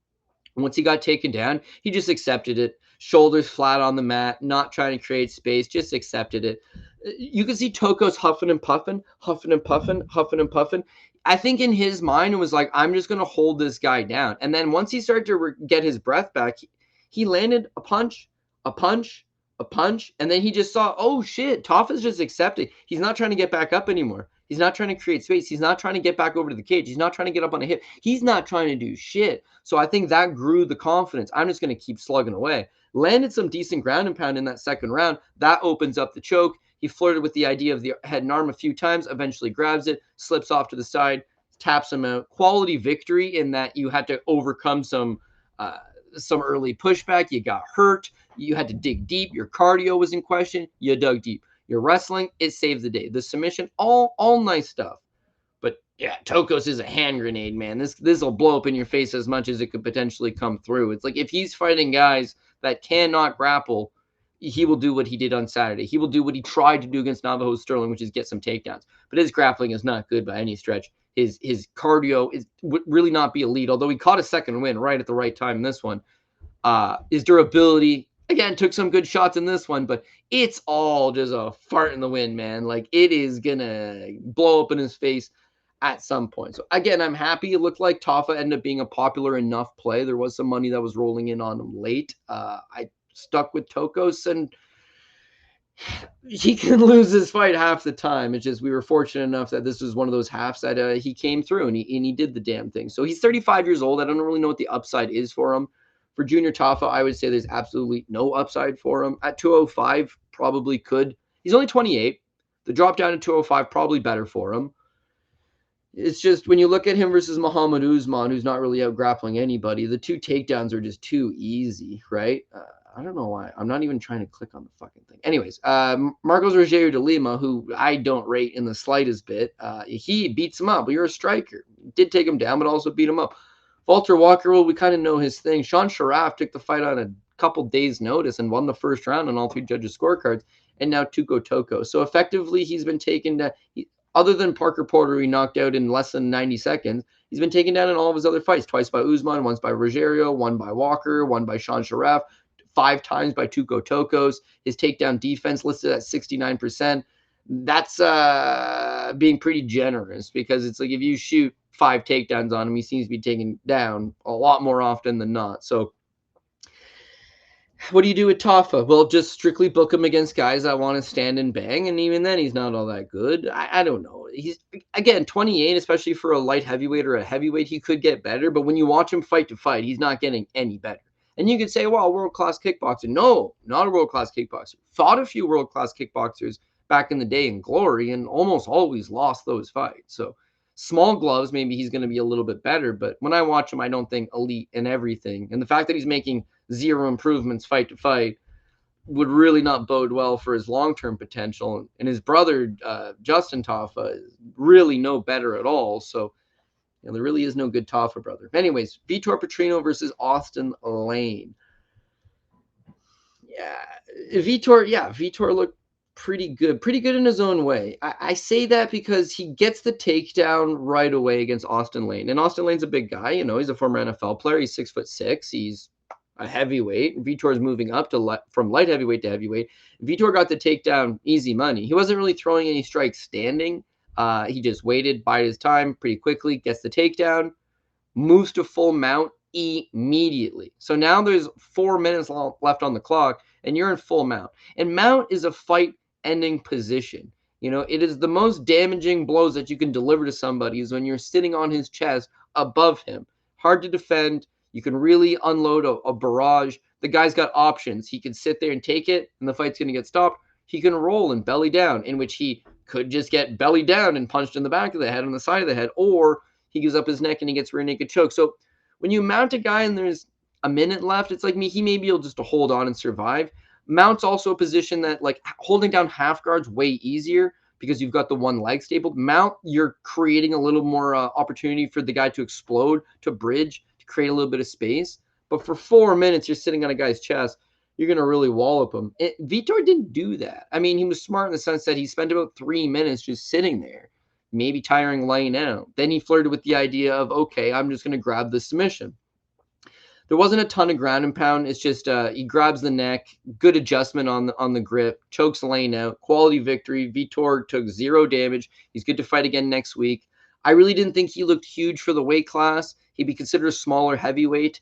once he got taken down, he just accepted it. Shoulders flat on the mat, not trying to create space, just accepted it. You can see Tokkos huffing and puffing, huffing and puffing, huffing and puffing. I think in his mind, it was like, I'm just going to hold this guy down. And then once he started to get his breath back, he landed a punch, a punch, a punch. And then he just saw, oh, shit, Tafa's just accepting. He's not trying to get back up anymore. He's not trying to create space. He's not trying to get back over to the cage. He's not trying to get up on a hip. He's not trying to do shit. So I think that grew the confidence. I'm just going to keep slugging away. Landed some decent ground and pound in that second round. That opens up the choke. He flirted with the idea of the head and arm a few times, eventually grabs it, slips off to the side, taps him out. Quality victory in that you had to overcome some early pushback. You got hurt. You had to dig deep. Your cardio was in question. You dug deep. Your wrestling, it saved the day. The submission, all nice stuff. But yeah, Tokkos is a hand grenade, man. This will blow up in your face as much as it could potentially come through. It's like if he's fighting guys that cannot grapple, he will do what he did on Saturday. He will do what he tried to do against Navajo Sterling, which is get some takedowns. But his grappling is not good by any stretch. His cardio would really not be elite, although he caught a second win right at the right time in this one. His durability, again, took some good shots in this one, but it's all just a fart in the wind, man. Like, it is going to blow up in his face at some point. So, again, I'm happy. It looked like Tafa ended up being a popular enough play. There was some money that was rolling in on him late. I stuck with Tokkos, and he can lose this fight half the time. It's just we were fortunate enough that this was one of those halves that he came through and he did the damn thing. So he's 35 years old. I don't really know what the upside is for him. For Junior Tafa, I would say there's absolutely no upside for him. At 205, probably could. He's only 28. The drop down to 205, probably better for him. It's just when you look at him versus Muhammad Usman, who's not really out grappling anybody, the 2 takedowns are just too easy, right? I don't know why. I'm not even trying to click on the fucking thing. Anyways, Marcos Rogério de Lima, who I don't rate in the slightest bit, he beats him up. You're a striker. Did take him down, but also beat him up. Valter Walker, well, we kind of know his thing. Sean Sharaf took the fight on a couple days' notice and won the first round on all 3 judges' scorecards. And now Tuco Tokkos. So effectively, he's been taken down. Other than Parker Porter, he knocked out in less than 90 seconds. He's been taken down in all of his other fights. Twice by Usman, once by Rogério, one by Walker, one by Sean Sharaf, 5 times by Tuco Tokkos. His takedown defense listed at 69%. That's being pretty generous, because it's like if you shoot 5 takedowns on him, he seems to be taken down a lot more often than not. So what do you do with Tafa? Well, just strictly book him against guys that want to stand and bang, and even then, he's not all that good. I don't know. He's, again, 28, especially for a light heavyweight or a heavyweight, he could get better, but when you watch him fight to fight, he's not getting any better. And you could say, well, world-class kickboxer. No, not a world-class kickboxer. Fought a few world-class kickboxers back in the day in glory and almost always lost those fights. So small gloves, maybe he's going to be a little bit better, but when I watch him, I don't think elite in everything. And the fact that he's making 0 improvements fight to fight would really not bode well for his long-term potential. And his brother, Justin Tafa, is really no better at all. So there really is no good Tafa brother. Anyways, Vitor Petrino versus Austen Lane. Vitor looked pretty good in his own way. I say that because he gets the takedown right away against Austen Lane. And Austen Lane's a big guy. He's a former NFL player. He's 6'6". He's a heavyweight. Vitor's moving up from light heavyweight to heavyweight. Vitor got the takedown easy money. He wasn't really throwing any strikes standing. He just waited, bided his time pretty quickly, gets the takedown, moves to full mount immediately. So now there's 4 minutes left on the clock, and you're in full mount. And mount is a fight-ending position. It is the most damaging blows that you can deliver to somebody is when you're sitting on his chest above him. Hard to defend. You can really unload a barrage. The guy's got options. He can sit there and take it, and the fight's going to get stopped. He can roll and belly down, in which he could just get belly down and punched in the back of the head, on the side of the head, or he gives up his neck and he gets rear naked choke. So when you mount a guy and there's a minute left, it's like he may be able just to hold on and survive. Mount's also a position that, like, holding down half guard's way easier because you've got the one leg stapled. Mount, you're creating a little more opportunity for the guy to explode, to bridge, to create a little bit of space. But for 4 minutes, you're sitting on a guy's chest, you're going to really wallop him. Vitor didn't do that. I mean, he was smart in the sense that he spent about 3 minutes just sitting there, maybe tiring Lane out. Then he flirted with the idea of, okay, I'm just going to grab the submission. There wasn't a ton of ground and pound. It's just he grabs the neck, good adjustment on the grip, chokes Lane out, quality victory. Vitor took 0 damage. He's good to fight again next week. I really didn't think he looked huge for the weight class. He'd be considered a smaller heavyweight.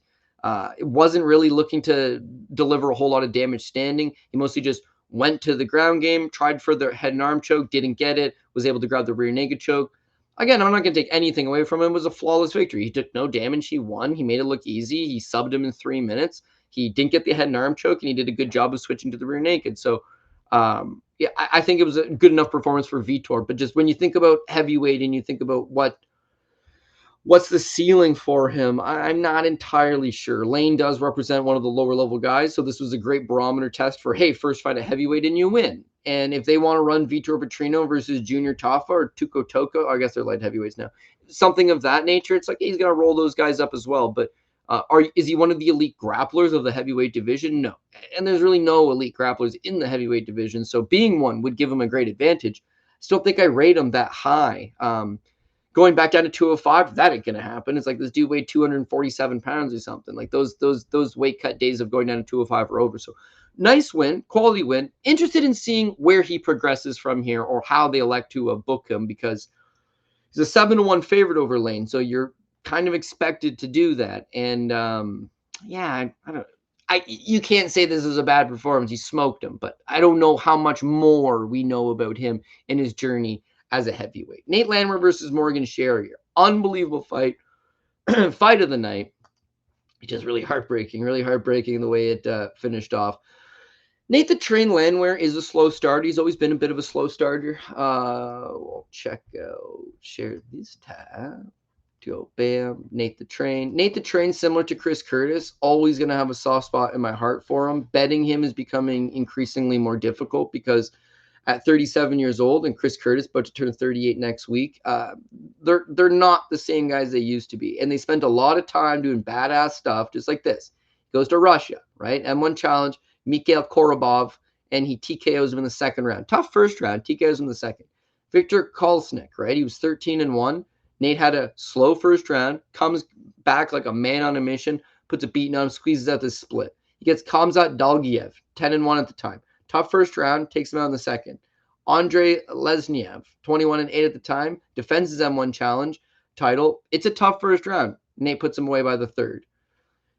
It wasn't really looking to deliver a whole lot of damage standing. He mostly just went to the ground game, tried for the head and arm choke, didn't get it, was able to grab the rear naked choke. Again, I'm not going to take anything away from him. It was a flawless victory. He took no damage. He won. He made it look easy. He subbed him in 3 minutes. He didn't get the head and arm choke, and he did a good job of switching to the rear naked. So, I think it was a good enough performance for Vitor. But just when you think about heavyweight and you think about what's the ceiling for him, I'm not entirely sure. Lane does represent one of the lower level guys, so this was a great barometer test for, hey, first fight a heavyweight and you win. And if they want to run Vitor Petrino versus Junior Tafa or Tuco Tokkos, I guess they're light heavyweights now, something of that nature, it's like, hey, he's going to roll those guys up as well. But is he one of the elite grapplers of the heavyweight division? No. And there's really no elite grapplers in the heavyweight division, so being one would give him a great advantage. Still think I rate him that high. Going back down to 205, that ain't going to happen. It's like this dude weighed 247 pounds or something. Like those weight cut days of going down to 205 are over. So nice win, quality win. Interested in seeing where he progresses from here or how they elect to book him, because he's a 7-1 favorite over Lane. So you're kind of expected to do that. And I don't. You can't say this is a bad performance. He smoked him, but I don't know how much more we know about him in his journey as a heavyweight. Nate Landwehr versus Morgan Charriere. Unbelievable fight. Fight of the night. Just really heartbreaking the way it finished off. Nate the Train Landwehr is a slow starter. He's always been a bit of a slow starter. We'll check out, share this tab. Go bam. Nate the Train. Nate the Train, similar to Chris Curtis, always going to have a soft spot in my heart for him. Betting him is becoming increasingly more difficult because at 37 years old, and Chris Curtis about to turn 38 next week, they're not the same guys they used to be. And they spent a lot of time doing badass stuff, just like this. Goes to Russia, right? M1 challenge, Mikhail Korobov, and he TKOs him in the second round. Tough first round, TKOs him in the second. Victor Kolesnik, right? He was 13-1. Nate had a slow first round, comes back like a man on a mission, puts a beating on him, squeezes out this split. He gets Khamzat Dalgiev, 10-1 at the time. Tough first round, takes him out in the second. Andrei Lesniev, 21-8 at the time, defends his M1 challenge title. It's a tough first round. Nate puts him away by the third.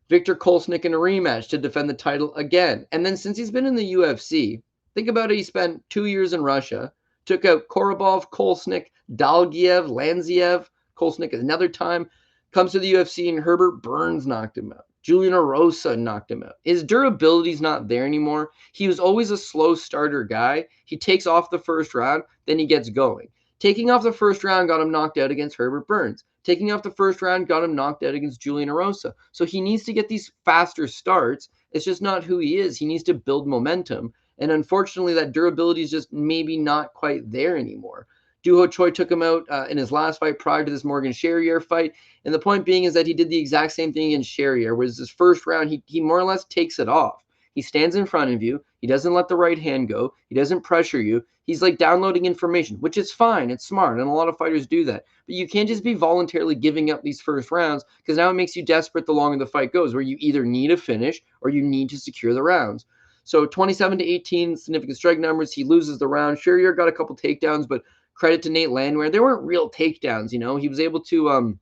Victor Kolesnik in a rematch to defend the title again. And then since he's been in the UFC, think about it, he spent 2 years in Russia, took out Korobov, Kolesnik, Dalgiev, Lanziev. Kolesnik another time, comes to the UFC and Herbert Burns knocked him out. Julian Erosa knocked him out. His durability's not there anymore. He was always a slow starter guy. He takes off the first round, then he gets going. Taking off the first round got him knocked out against Herbert Burns. Taking off the first round got him knocked out against Julian Erosa. So he needs to get these faster starts. It's just not who he is. He needs to build momentum. And unfortunately, that durability is just maybe not quite there anymore. Doo Ho Choi took him out in his last fight prior to this Morgan Charriere fight. And the point being is that he did the exact same thing against Charriere, whereas his first round, he more or less takes it off. He stands in front of you. He doesn't let the right hand go. He doesn't pressure you. He's like downloading information, which is fine. It's smart. And a lot of fighters do that. But you can't just be voluntarily giving up these first rounds because now it makes you desperate the longer the fight goes, where you either need a finish or you need to secure the rounds. So 27-18, significant strike numbers. He loses the round. Charriere got a couple takedowns, but credit to Nate Landwehr. They weren't real takedowns, you know. He was able to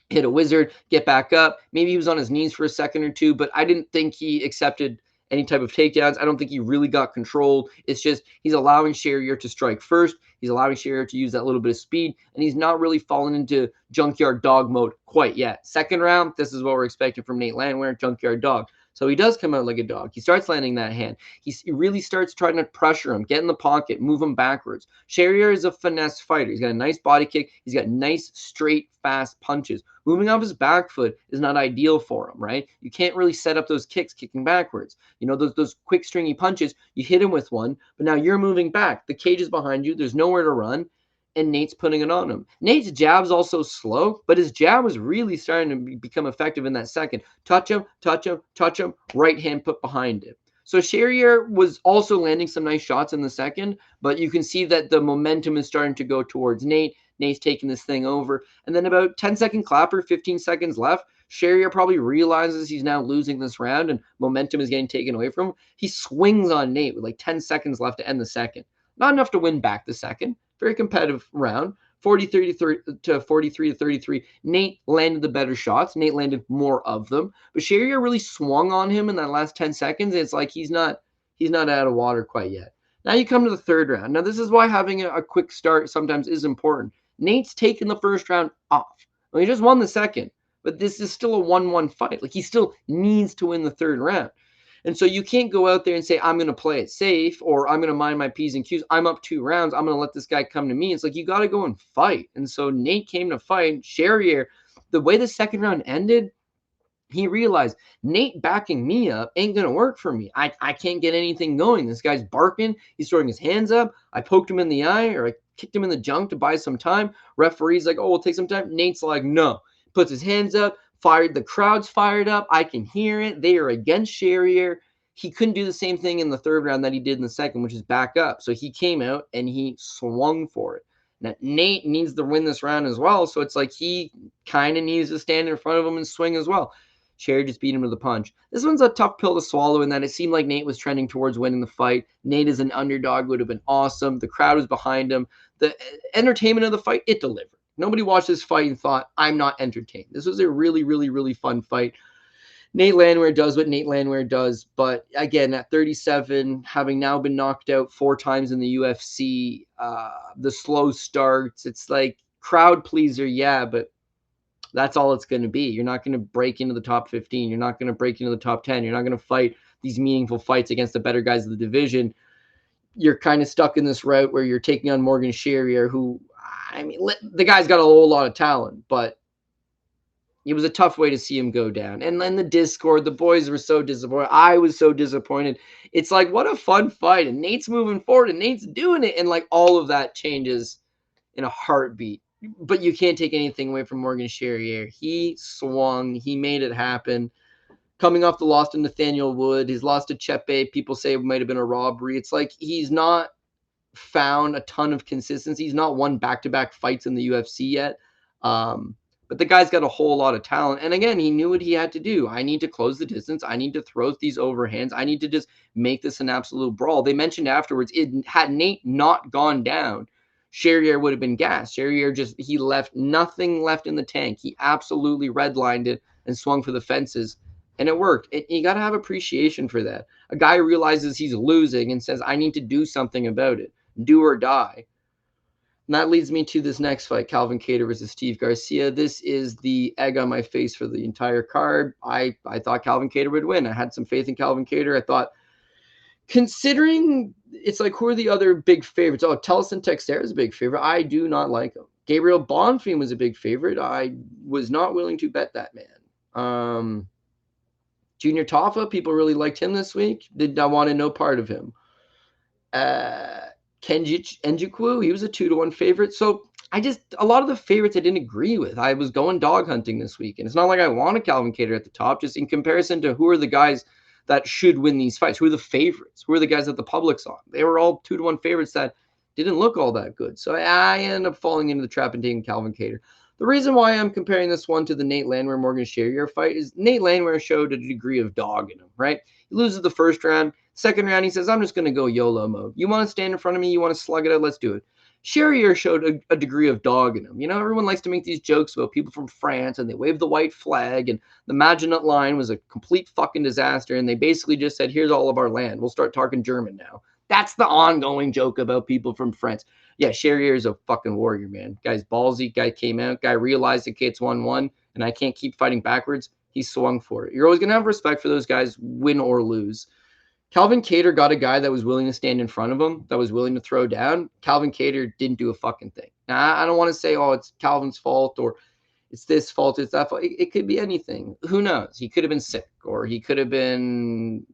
hit a wizard, get back up. Maybe he was on his knees for a second or two, but I didn't think he accepted any type of takedowns. I don't think he really got controlled. It's just he's allowing Charriere to strike first. He's allowing Charriere to use that little bit of speed, and he's not really fallen into junkyard dog mode quite yet. Second round, this is what we're expecting from Nate Landwehr, junkyard dog. So he does come out like a dog. He starts landing that hand. He really starts trying to pressure him, get in the pocket, move him backwards. Charriere is a finesse fighter. He's got a nice body kick. He's got nice, straight, fast punches. Moving off his back foot is not ideal for him, right? You can't really set up those kicks kicking backwards. You know, those quick, stringy punches, you hit him with one, but now you're moving back. The cage is behind you. There's nowhere to run. And Nate's putting it on him. Nate's jab's also slow, but his jab was really starting to become effective in that second. Touch him, touch him, touch him, right hand put behind it. So Charriere was also landing some nice shots in the second, but you can see that the momentum is starting to go towards Nate. Nate's taking this thing over. And then about 10-second clapper, 15 seconds left. Charriere probably realizes he's now losing this round and momentum is getting taken away from him. He swings on Nate with like 10 seconds left to end the second. Not enough to win back the second. Very competitive round, 40-33 to 43-33. Nate landed the better shots. Nate landed more of them. But Charriere really swung on him in that last 10 seconds. It's like he's not out of water quite yet. Now you come to the third round. Now this is why having a quick start sometimes is important. Nate's taken the first round off. Well, he just won the second, but this is still a 1-1 fight. Like he still needs to win the third round. And so you can't go out there and say, I'm going to play it safe or I'm going to mind my P's and Q's. I'm up 2 rounds. I'm going to let this guy come to me. It's like you got to go and fight. And so Nate came to fight. Charriere, the way the second round ended, he realized Nate backing me up ain't going to work for me. I can't get anything going. This guy's barking. He's throwing his hands up. I poked him in the eye or I kicked him in the junk to buy some time. Referee's like, oh, we'll take some time. Nate's like, no. Puts his hands up. Fired, the crowd's fired up. I can hear it. They are against Charriere. He couldn't do the same thing in the third round that he did in the second, which is back up. So he came out and he swung for it. Now, Nate needs to win this round as well. So it's like he kind of needs to stand in front of him and swing as well. Charriere just beat him with a punch. This one's a tough pill to swallow in that it seemed like Nate was trending towards winning the fight. Nate as an underdog would have been awesome. The crowd was behind him. The entertainment of the fight, it delivered. Nobody watched this fight and thought, I'm not entertained. This was a really, really, really fun fight. Nate Landwehr does what Nate Landwehr does. But again, at 37, having now been knocked out 4 times in the UFC, the slow starts, it's like crowd pleaser, yeah, but that's all it's going to be. You're not going to break into the top 15. You're not going to break into the top 10. You're not going to fight these meaningful fights against the better guys of the division. You're kind of stuck in this route where you're taking on Morgan Charriere, who, I mean, the guy's got a whole lot of talent, but It was a tough way to see him go down. And then the Discord, the boys were so disappointed. I was so disappointed. It's like, what a fun fight. And Nate's moving forward and Nate's doing it. And like all of that changes in a heartbeat. But you can't take anything away from Morgan Charriere. He swung. He made it happen. Coming off the loss to Nathaniel Wood, his loss to Chepe, people say it might have been a robbery. It's like he's not found a ton of consistency. He's not won back-to-back fights in the UFC yet. But the guy's got a whole lot of talent. And again, he knew what he had to do. I need to close the distance. I need to throw these overhands. I need to just make this an absolute brawl. They mentioned afterwards, had Nate not gone down, Charriere would have been gassed. Charriere he left nothing left in the tank. He absolutely redlined it and swung for the fences. And it worked. You got to have appreciation for that. A guy realizes he's losing and says, I need to do something about it. Do or die. And that leads me to this next fight, Calvin Kattar versus Steve Garcia. This is the egg on my face for the entire card. I thought Calvin Kattar would win. I had some faith in Calvin Kattar. I thought, considering it's like, who are the other big favorites? Oh, Talison Teixeira is a big favorite. I do not like him. Gabriel Bonfim was a big favorite. I was not willing to bet that man. Junior Tafa, people really liked him this week. Did not want no part of him. Njokuani, he was a 2-1 favorite. So a lot of the favorites I didn't agree with. I was going dog hunting this week. And it's not like I wanted Calvin Kattar at the top, just in comparison to who are the guys that should win these fights. Who are the favorites? Who are the guys that the public's on? They were all 2-1 favorites that didn't look all that good. So I ended up falling into the trap and taking Calvin Kattar. The reason why I'm comparing this one to the Nate Landwehr-Morgan Charriere fight is Nate Landwehr showed a degree of dog in him, right? He loses the first round. Second round, he says, I'm just going to go YOLO mode. You want to stand in front of me? You want to slug it out? Let's do it. Charriere showed a degree of dog in him. You know, everyone likes to make these jokes about people from France, and they wave the white flag, and the Maginot Line was a complete fucking disaster, and they basically just said, here's all of our land. We'll start talking German now. That's the ongoing joke about people from France. Yeah, Charriere is a fucking warrior, man. Guy's ballsy. Guy came out. Guy realized, okay, it's 1-1, and I can't keep fighting backwards. He swung for it. You're always going to have respect for those guys, win or lose. Calvin Kattar got a guy that was willing to stand in front of him, that was willing to throw down. Calvin Kattar didn't do a fucking thing. Now, I don't want to say, oh, it's Calvin's fault, or it's this fault, it's that fault. It could be anything. Who knows? He could have been sick, or he could have been...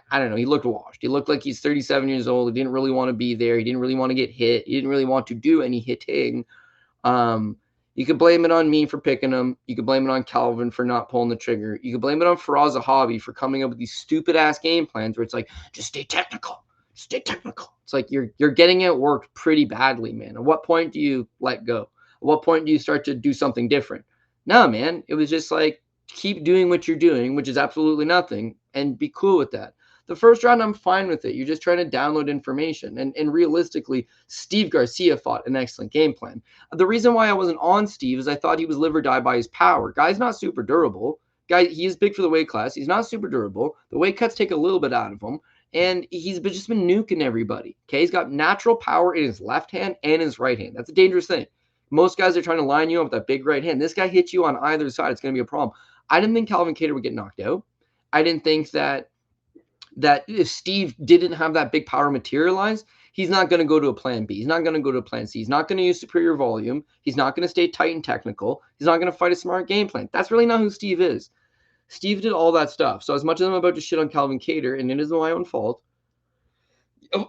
I don't know. He looked washed. He looked like he's 37 years old. He didn't really want to be there. He didn't really want to get hit. He didn't really want to do any hitting. You could blame it on me for picking him. You could blame it on Calvin for not pulling the trigger. You could blame it on Faraz Zahabi for coming up with these stupid-ass game plans where it's like, just stay technical. Stay technical. It's like you're getting it worked pretty badly, man. At what point do you let go? At what point do you start to do something different? No, man. It was just like, keep doing what you're doing, which is absolutely nothing, and be cool with that. The first round, I'm fine with it. You're just trying to download information. And realistically, Steve Garcia fought an excellent game plan. The reason why I wasn't on Steve is I thought he was live or die by his power. Guy's not super durable. Guy, he is big for the weight class. He's not super durable. The weight cuts take a little bit out of him. And he's just been nuking everybody. Okay, he's got natural power in his left hand and his right hand. That's a dangerous thing. Most guys are trying to line you up with that big right hand. This guy hits you on either side. It's going to be a problem. I didn't think Calvin Kattar would get knocked out. I didn't think that if Steve didn't have that big power materialize, he's not going to go to a plan B. He's not going to go to a plan C. He's not going to use superior volume. He's not going to stay tight and technical. He's not going to fight a smart game plan. That's really not who Steve is. Steve did all that stuff. So as much as I'm about to shit on Calvin Kattar, and it is my own fault,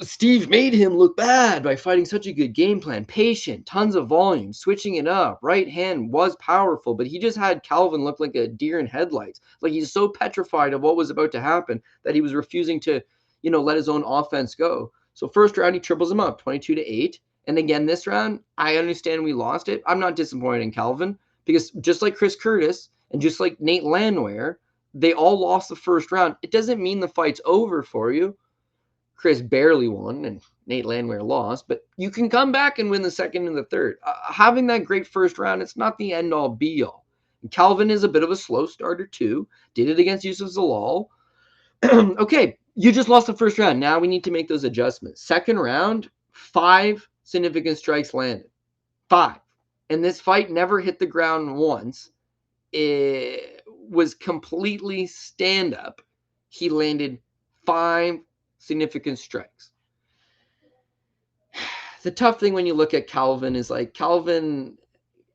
Steve made him look bad by fighting such a good game plan. Patient, tons of volume, switching it up. Right hand was powerful, but he just had Calvin look like a deer in headlights. Like he's so petrified of what was about to happen that he was refusing to, let his own offense go. So first round, he triples him up, 22-8. And again, this round, I understand we lost it. I'm not disappointed in Calvin because just like Chris Curtis and just like Nate Landwehr, they all lost the first round. It doesn't mean the fight's over for you. Chris barely won and Nate Landwehr lost, but you can come back and win the second and the third. Having that great first round, it's not the end-all be-all. Calvin is a bit of a slow starter too. Did it against Yusuf Zalal. Okay, you just lost the first round. Now we need to make those adjustments. Second round, 5 significant strikes landed. 5. And this fight never hit the ground once. It was completely stand-up. He landed 5 significant strikes. The tough thing when you look at Calvin is like Calvin,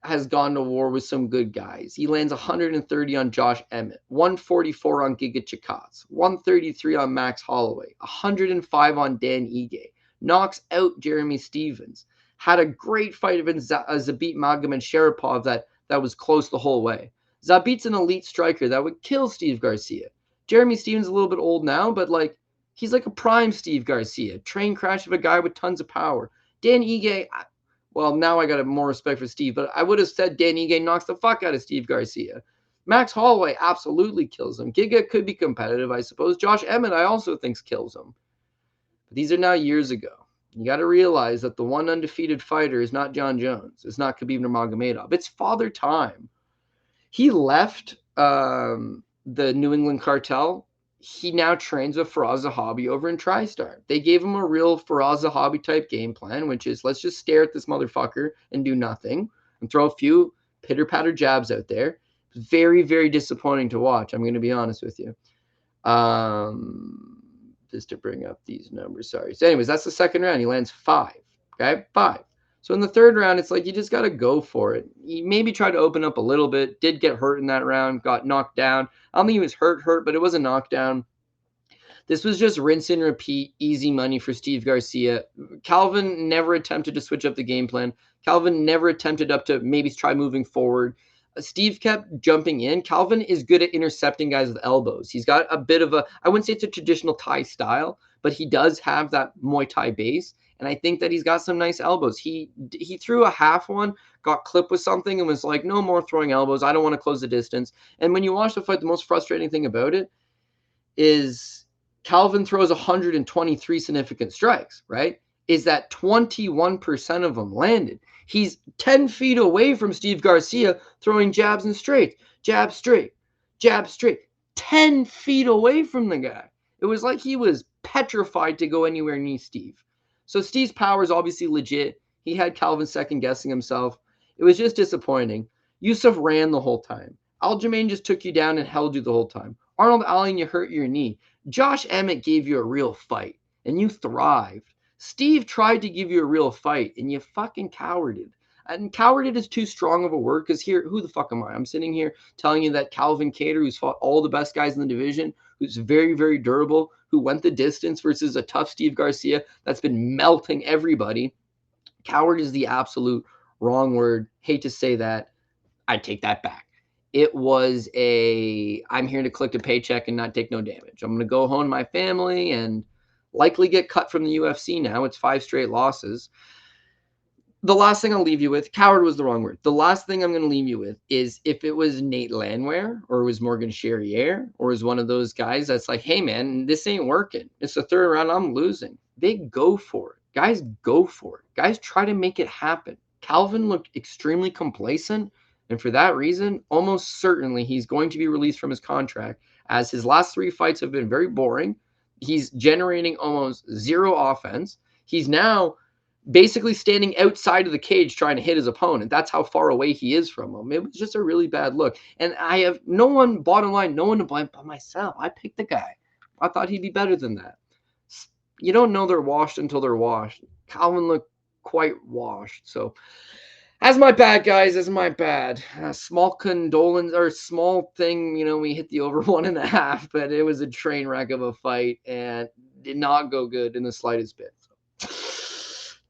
has gone to war with some good guys. He lands 130 on Josh Emmett, 144 on Giga Chikadze, 133 on Max Holloway, 105 on Dan Ige, knocks out Jeremy Stephens, had a great fight against Zabit Magomedsharipov that was close the whole way. Zabit's an elite striker that would kill Steve Garcia. Jeremy Stephens is a little bit old now, but he's like a prime Steve Garcia, train crash of a guy with tons of power. Dan Ige, well, now I got more respect for Steve, but I would have said Dan Ige knocks the fuck out of Steve Garcia. Max Holloway absolutely kills him. Giga could be competitive, I suppose. Josh Emmett, I also think kills him. But these are now years ago. You got to realize that the one undefeated fighter is not John Jones. It's not Khabib Nurmagomedov. It's Father Time. He left the New England cartel. He now trains with Faraz Zahabi over in TriStar. They gave him a real Faraz Zahabi type game plan, which is let's just stare at this motherfucker and do nothing and throw a few pitter-patter jabs out there. Very, very disappointing to watch. I'm going to be honest with you. Just to bring up these numbers. Sorry. So anyways, that's the second round. He lands 5. Okay? 5. So in the third round, it's like you just got to go for it. He maybe tried to open up a little bit, did get hurt in that round, got knocked down. I don't think he was hurt, but it was a knockdown. This was just rinse and repeat, easy money for Steve Garcia. Calvin never attempted to switch up the game plan. Calvin never attempted up to maybe try moving forward. Steve kept jumping in. Calvin is good at intercepting guys with elbows. He's got a bit of I wouldn't say it's a traditional Thai style, but he does have that Muay Thai base. And I think that he's got some nice elbows. He threw a half one, got clipped with something, and was like, no more throwing elbows. I don't want to close the distance. And when you watch the fight, the most frustrating thing about it is Calvin throws 123 significant strikes, right? Is that 21% of them landed. He's 10 feet away from Steve Garcia throwing jabs and straights. Jab straight, jab straight. 10 feet away from the guy. It was like he was petrified to go anywhere near Steve. So Steve's power is obviously legit. He had Calvin second-guessing himself. It was just disappointing. Yusuf ran the whole time. Aljamain just took you down and held you the whole time. Arnold Allen, you hurt your knee. Josh Emmett gave you a real fight, and you thrived. Steve tried to give you a real fight, and you fucking cowarded. And cowarded is too strong of a word, because here, who the fuck am I? I'm sitting here telling you that Calvin Kattar, who's fought all the best guys in the division, who's very, very durable, who went the distance versus a tough Steve Garcia that's been melting everybody. Coward is the absolute wrong word. Hate to say that. I take that back. It was I'm here to collect a paycheck and not take no damage. I'm going to go home to my family and likely get cut from the UFC now. It's 5 straight losses. The last thing I'll leave you with, coward was the wrong word. The last thing I'm going to leave you with is if it was Nate Landwehr or it was Morgan Charriere or was one of those guys that's like, hey, man, this ain't working. It's the third round. I'm losing. They go for it. Guys go for it. Guys try to make it happen. Calvin looked extremely complacent. And for that reason, almost certainly he's going to be released from his contract as his last 3 fights have been very boring. He's generating almost zero offense. He's now basically standing outside of the cage trying to hit his opponent. That's how far away he is from him. It was just a really bad look. And I have no one, bottom line, no one to blame but myself. I picked the guy. I thought he'd be better than that. You don't know they're washed until they're washed. Calvin looked quite washed. So that's my bad, guys. That's my bad. Small condolence or small thing, we hit the over 1.5, but it was a train wreck of a fight and did not go good in the slightest bit. So.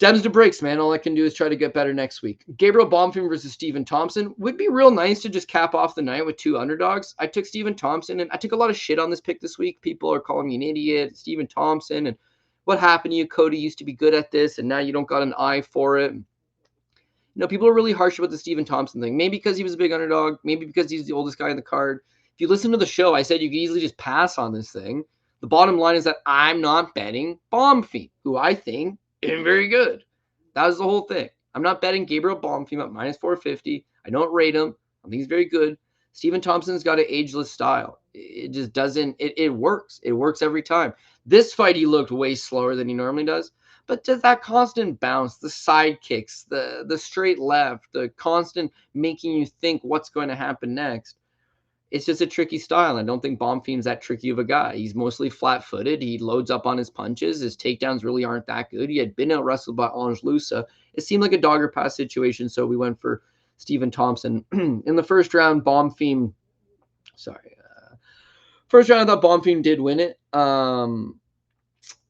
Dems to breaks, man. All I can do is try to get better next week. Gabriel Bonfim versus Stephen Thompson would be real nice to just cap off the night with 2 underdogs. I took Stephen Thompson, and I took a lot of shit on this pick this week. People are calling me an idiot, Stephen Thompson, and what happened to you? Cody used to be good at this, and now you don't got an eye for it. People are really harsh about the Stephen Thompson thing. Maybe because he was a big underdog. Maybe because he's the oldest guy in the card. If you listen to the show, I said you could easily just pass on this thing. The bottom line is that I'm not betting Bonfim, who I think isn't very good. That was the whole thing. I'm not betting Gabriel Bonfim at minus 450. I don't rate him. I think he's very good. Stephen Thompson's got an ageless style. It just doesn't, it works. It works every time. This fight, he looked way slower than he normally does. But just that constant bounce, the side kicks, the straight left, the constant making you think what's going to happen next. It's just a tricky style. I don't think Bonfim's that tricky of a guy. He's mostly flat-footed. He loads up on his punches. His takedowns really aren't that good. He had been out-wrestled by Ange Lusa. It seemed like a dogger pass situation, so we went for Stephen Thompson. In the first round, Bonfim, first round I thought Bonfim did win it.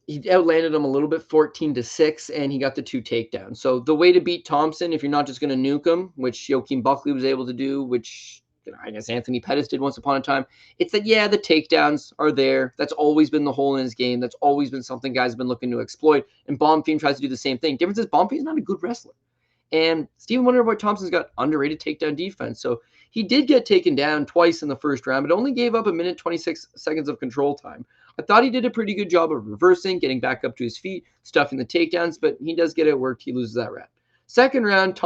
He outlanded him a little bit, 14-6, and he got the 2 takedowns. So the way to beat Thompson, if you're not just going to nuke him, which Joaquin Buckley was able to do, which I guess Anthony Pettis did once upon a time, it's that, yeah, the takedowns are there. That's always been the hole in his game. That's always been something guys have been looking to exploit, and Bonfim tries to do the same thing. Difference is Bonfim's not a good wrestler. And Stephen Wonderboy Thompson's got underrated takedown defense. So he did get taken down twice in the first round, but only gave up 1:26 of control time. I thought he did a pretty good job of reversing, getting back up to his feet, stuffing the takedowns, but he does get outworked. He loses that round. Second round,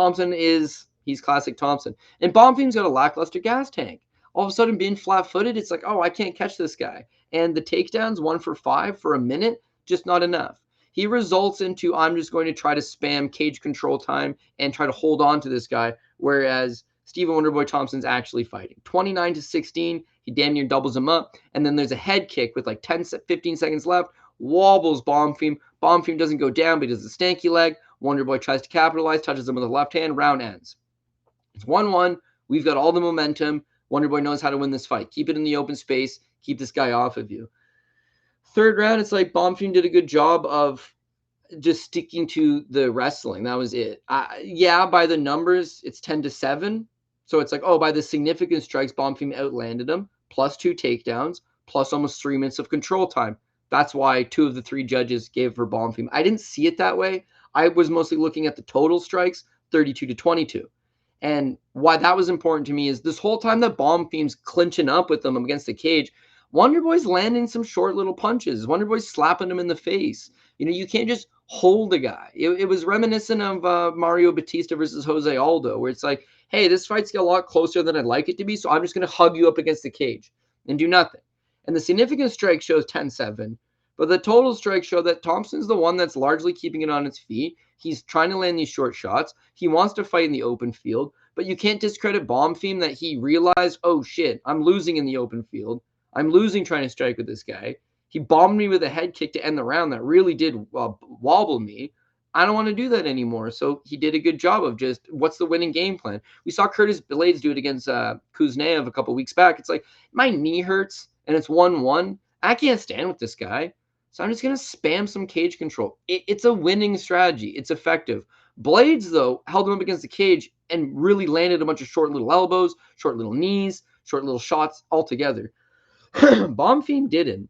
he's classic Thompson. And Bonfim's got a lackluster gas tank. All of a sudden, being flat-footed, it's like, oh, I can't catch this guy. And the takedowns, 1 for 5 for a minute, just not enough. He results into, I'm just going to try to spam cage control time and try to hold on to this guy, whereas Stephen Wonderboy Thompson's actually fighting. 29-16, he damn near doubles him up, and then there's a head kick with like 15 seconds left, wobbles Bonfim. Bonfim doesn't go down, but he does a stanky leg. Wonderboy tries to capitalize, touches him with the left hand, round ends. It's 1-1. We've got all the momentum. Wonderboy knows how to win this fight. Keep it in the open space. Keep this guy off of you. Third round, it's like Bonfim did a good job of just sticking to the wrestling. That was it. Yeah, by the numbers, it's 10-7. So it's like, oh, by the significant strikes, Bonfim outlanded him, plus 2 takedowns, plus almost 3 minutes of control time. That's why 2 of the 3 judges gave for Bonfim. I didn't see it that way. I was mostly looking at the total strikes, 32-22. And why that was important to me is this whole time that Bonfim's clinching up with him against the cage, Wonderboy's landing some short little punches. Wonderboy's slapping him in the face. You know, you can't just hold a guy. It was reminiscent of Mario Batista versus Jose Aldo, where it's like, hey, this fight's a lot closer than I'd like it to be, so I'm just going to hug you up against the cage and do nothing. And the significant strike shows 10-7, but the total strike show that Thompson's the one that's largely keeping it on its feet. He's trying to land these short shots. He wants to fight in the open field, but you can't discredit Bonfim that he realized, oh shit, I'm losing in the open field. I'm losing trying to strike with this guy. He bombed me with a head kick to end the round that really did wobble me. I don't want to do that anymore. So he did a good job of just, what's the winning game plan? We saw Curtis Blades do it against Kuznaev a couple weeks back. It's like, my knee hurts and it's 1-1. I can't stand with this guy. So I'm just going to spam some cage control. It's a winning strategy. It's effective. Blades, though, held him up against the cage and really landed a bunch of short little elbows, short little knees, short little shots altogether. Bonfim didn't.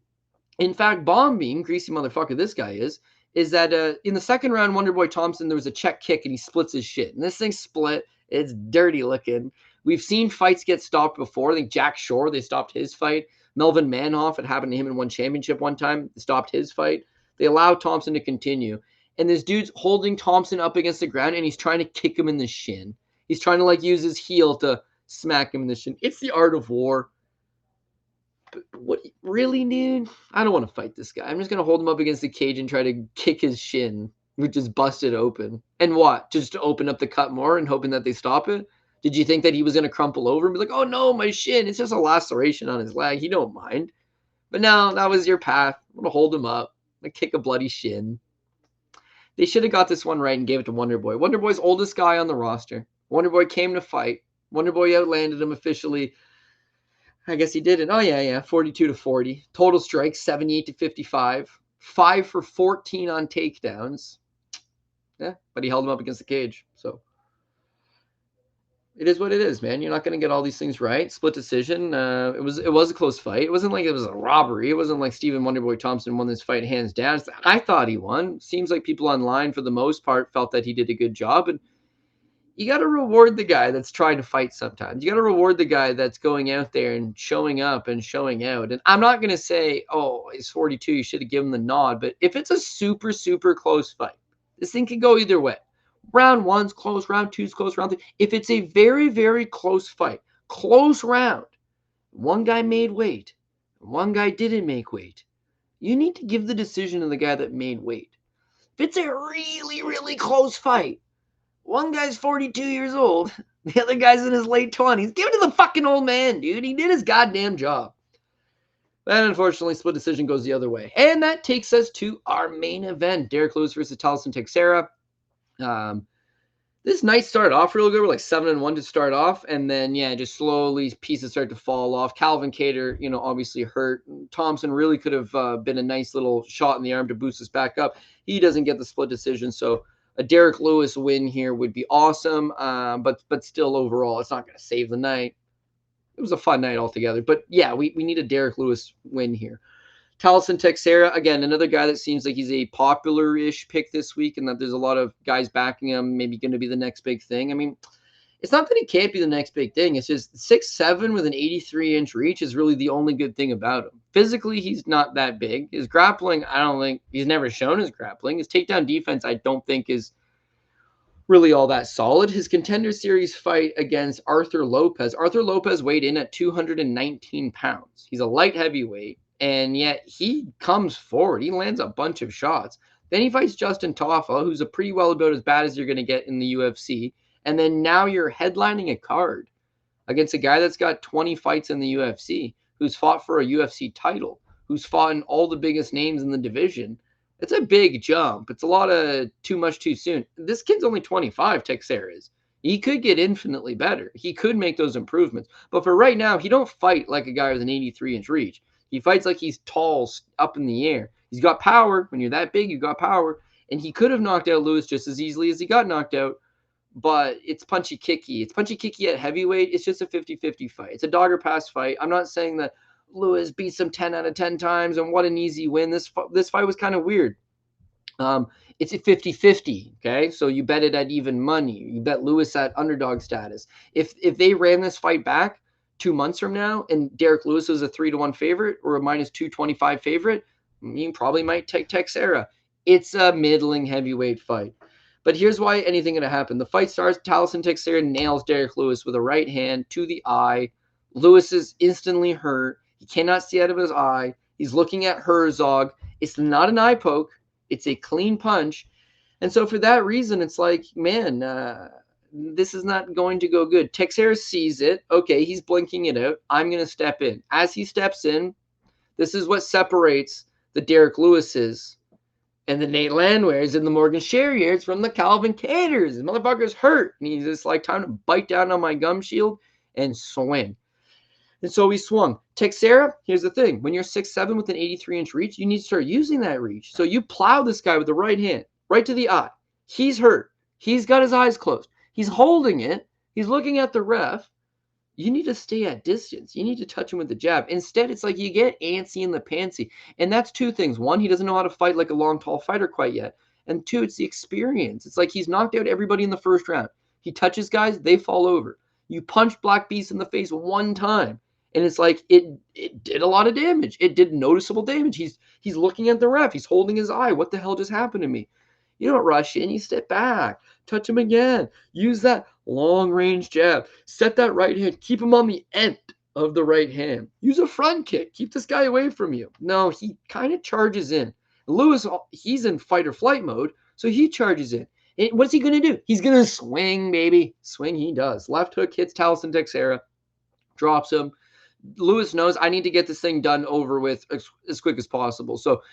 In fact, Bonfim, greasy motherfucker this guy is that in the second round, Wonderboy Thompson, there was a check kick and he splits his shit. And this thing split. It's dirty looking. We've seen fights get stopped before. I think Jack Shore, they stopped his fight. Melvin Manhoff, it happened to him in one championship one time. They stopped his fight. They allowed Thompson to continue. And this dude's holding Thompson up against the ground and he's trying to kick him in the shin. He's trying to like use his heel to smack him in the shin. It's the art of war. But what, really, dude? I don't want to fight this guy. I'm just going to hold him up against the cage and try to kick his shin, which is busted open. And what? Just to open up the cut more and hoping that they stop it? Did you think that he was going to crumple over and be like, oh no, my shin, it's just a laceration on his leg. He don't mind. But no, that was your path. I'm going to hold him up. I'm going to kick a bloody shin. They should have got this one right and gave it to Wonderboy. Wonderboy's oldest guy on the roster. Wonderboy came to fight. Wonderboy outlanded him officially. I guess he didn't. Oh, yeah. 42-40. Total strikes, 78-55. 5 for 14 on takedowns. Yeah, but he held him up against the cage. So it is what it is, man. You're not going to get all these things right. Split decision. It was a close fight. It wasn't like it was a robbery. It wasn't like Stephen Wonderboy Thompson won this fight hands down. I thought he won. Seems like people online, for the most part, felt that he did a good job. And you got to reward the guy that's trying to fight sometimes. You got to reward the guy that's going out there and showing up and showing out. And I'm not going to say, oh, he's 42, you should have given him the nod. But if it's a super, super close fight, this thing can go either way. Round 1's close, round 2's close, round 3. If it's a very, very close fight, close round, one guy made weight, one guy didn't make weight, you need to give the decision to the guy that made weight. If it's a really, really close fight, one guy's 42 years old, the other guy's in his late 20s, give it to the fucking old man, dude. He did his goddamn job. But unfortunately, split decision goes the other way. And that takes us to our main event, Derrick Lewis versus Talison Teixeira. This night started off real good. We're like 7-1 to start off, and then yeah, just slowly pieces start to fall off. Calvin Kattar, obviously hurt. Thompson really could have been a nice little shot in the arm to boost us back up. He doesn't get the split decision, so a Derrick Lewis win here would be awesome. But still, overall, it's not going to save the night. It was a fun night altogether, but yeah, we need a Derrick Lewis win here. Talison Teixeira, again, another guy that seems like he's a popular-ish pick this week and that there's a lot of guys backing him, maybe going to be the next big thing. I mean, it's not that he can't be the next big thing. It's just 6'7" with an 83-inch reach is really the only good thing about him. Physically, he's not that big. His grappling, I don't think, he's never shown his grappling. His takedown defense, I don't think is really all that solid. His Contender Series fight against Arthur Lopez. Arthur Lopez weighed in at 219 pounds. He's a light heavyweight. And yet he comes forward. He lands a bunch of shots. Then he fights Justin Tafa, who's a pretty well about as bad as you're going to get in the UFC. And then now you're headlining a card against a guy that's got 20 fights in the UFC, who's fought for a UFC title, who's fought in all the biggest names in the division. It's a big jump. It's a lot of too much too soon. This kid's only 25, Teixeira is. He could get infinitely better. He could make those improvements. But for right now, he don't fight like a guy with an 83-inch reach. He fights like he's tall, up in the air. He's got power. When you're that big, you got power. And he could have knocked out Lewis just as easily as he got knocked out. But it's punchy-kicky. It's punchy-kicky at heavyweight. It's just a 50-50 fight. It's a dogger pass fight. I'm not saying that Lewis beats him 10 out of 10 times and what an easy win. This fight was kind of weird. It's a 50-50, okay? So you bet it at even money. You bet Lewis at underdog status. If they ran this fight back 2 months from now and Derrick Lewis is a 3-1 favorite or a minus 225 favorite, you probably might take Teixeira. It's a middling heavyweight fight. But here's why anything going to happen. The fight starts, Talison Teixeira nails Derrick Lewis with a right hand to the eye. Lewis is instantly hurt. He cannot see out of his eye. He's looking at Herzog. It's not an eye poke. It's a clean punch. And so for that reason, it's like, man, this is not going to go good. Teixeira sees it. Okay, he's blinking it out. I'm going to step in. As he steps in, this is what separates the Derrick Lewises and the Nate Landwehrs and the Morgan Charrieres from the Calvin Kattars. The motherfucker's hurt. And he's just like, time to bite down on my gum shield and swing. And so he swung. Teixeira, here's the thing. When you're 6'7" with an 83-inch reach, you need to start using that reach. So you plow this guy with the right hand, right to the eye. He's hurt. He's got his eyes closed. He's holding it. He's looking at the ref. You need to stay at distance. You need to touch him with the jab. Instead, it's like you get antsy in the pantsy. And that's two things. One, he doesn't know how to fight like a long, tall fighter quite yet. And two, it's the experience. It's like he's knocked out everybody in the first round. He touches guys, they fall over. You punch Black Beast in the face one time. And it's like it did a lot of damage. It did noticeable damage. He's looking at the ref. He's holding his eye. What the hell just happened to me? You don't rush in. You step back. Touch him again. Use that long-range jab. Set that right hand. Keep him on the end of the right hand. Use a front kick. Keep this guy away from you. No, he kind of charges in. Lewis, he's in fight or flight mode, so he charges in. And what's he going to do? He's going to swing, baby. Swing he does. Left hook hits Talison Teixeira. Drops him. Lewis knows I need to get this thing done over with as quick as possible. So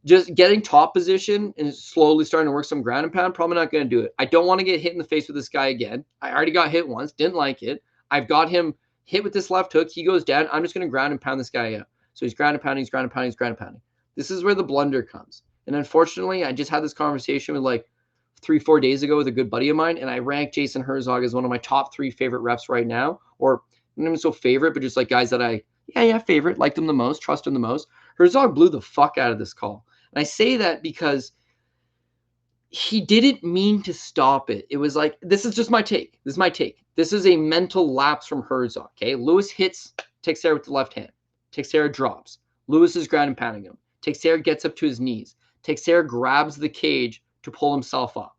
just getting top position and slowly starting to work some ground and pound, probably not going to do it. I don't want to get hit in the face with this guy again. I already got hit once, didn't like it. I've got him hit with this left hook. He goes down. I'm just going to ground and pound this guy out. So he's ground and pounding, he's ground and pounding, he's ground and pounding. This is where the blunder comes. And unfortunately, I just had this conversation with like 3-4 days ago with a good buddy of mine, and I ranked Jason Herzog as one of my top 3 favorite reps right now, or not even so favorite, but just like guys that I, favorite, like them the most, trust them the most. Herzog blew the fuck out of this call. And I say that because he didn't mean to stop it. It was like, this is just my take. This is my take. This is a mental lapse from Herzog, okay? Lewis hits Teixeira with the left hand. Teixeira drops. Lewis is ground and pounding him. Teixeira gets up to his knees. Teixeira grabs the cage to pull himself up.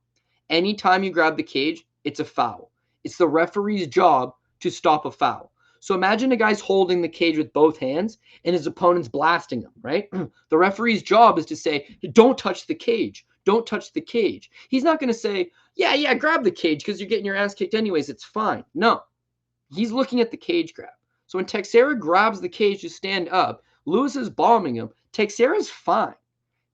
Anytime you grab the cage, it's a foul. It's the referee's job to stop a foul. So imagine a guy's holding the cage with both hands and his opponent's blasting him, right? The referee's job is to say, don't touch the cage. Don't touch the cage. He's not going to say, yeah, grab the cage because you're getting your ass kicked anyways. It's fine. No. He's looking at the cage grab. So when Teixeira grabs the cage to stand up, Lewis is bombing him. Teixeira's fine,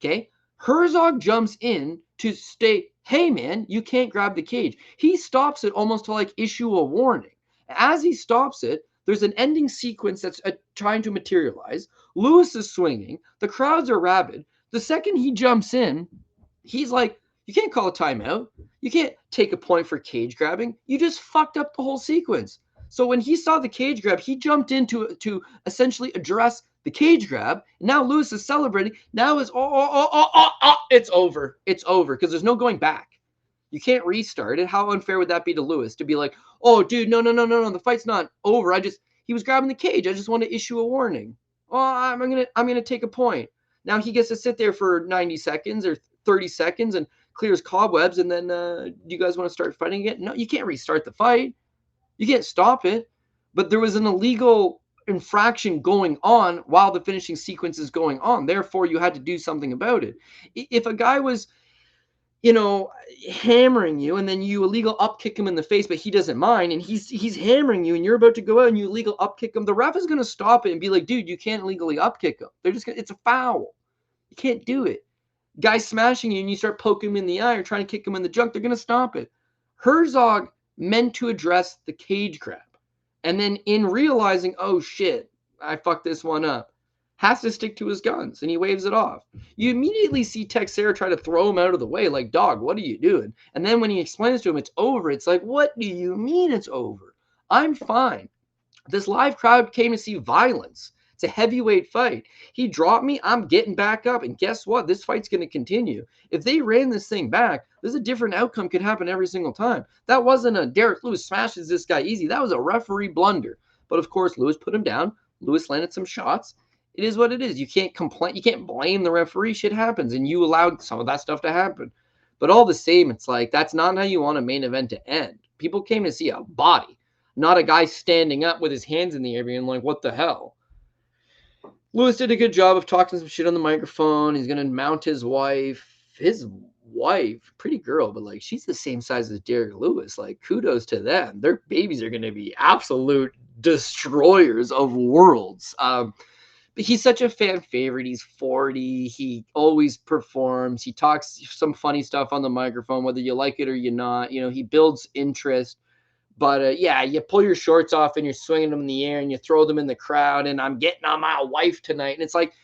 okay? Herzog jumps in to stay hey, man, you can't grab the cage. He stops it almost to like issue a warning. As he stops it, there's an ending sequence that's trying to materialize. Lewis is swinging. The crowds are rabid. The second he jumps in, he's like, you can't call a timeout. You can't take a point for cage grabbing. You just fucked up the whole sequence. So when he saw the cage grab, he jumped in to essentially address the cage grab. Now Lewis is celebrating. Now it's over. It's over because there's no going back. You can't restart it. How unfair would that be to Lewis to be like, oh, dude, no, the fight's not over. He was grabbing the cage. I just want to issue a warning. Oh, I'm gonna take a point. Now he gets to sit there for 90 seconds or 30 seconds and clears cobwebs, and then do you guys want to start fighting again? No, you can't restart the fight. You can't stop it. But there was an illegal infraction going on while the finishing sequence is going on. Therefore, you had to do something about it. If a guy was, hammering you, and then you illegal up kick him in the face, but he doesn't mind, and he's hammering you, and you're about to go out and you illegal up kick him, the ref is going to stop it and be like, dude, you can't illegally up kick him. It's a foul. You can't do it. Guy's smashing you and you start poking him in the eye or trying to kick him in the junk, they're going to stop it. Herzog meant to address the cage grab. And then in realizing, oh shit, I fucked this one up, has to stick to his guns, and he waves it off. You immediately see Teixeira try to throw him out of the way, like, dog, what are you doing? And then when he explains to him it's over, it's like, what do you mean it's over? I'm fine. This live crowd came to see violence. It's a heavyweight fight. He dropped me, I'm getting back up, and guess what? This fight's going to continue. If they ran this thing back, there's a different outcome could happen every single time. That wasn't a Derrick Lewis smashes this guy easy. That was a referee blunder. But of course, Lewis put him down. Lewis landed some shots. It is what it is. You can't complain. You can't blame the referee. Shit happens, and you allowed some of that stuff to happen. But all the same, it's like that's not how you want a main event to end. People came to see a body, not a guy standing up with his hands in the air being like, what the hell? Lewis did a good job of talking some shit on the microphone. He's going to mount his wife. His wife, pretty girl, but like she's the same size as Derrick Lewis. Like kudos to them. Their babies are going to be absolute destroyers of worlds. But he's such a fan favorite. He's 40. He always performs. He talks some funny stuff on the microphone, whether you like it or you're not. He builds interest. But yeah, you pull your shorts off and you're swinging them in the air and you throw them in the crowd. And I'm getting on my wife tonight. And it's like,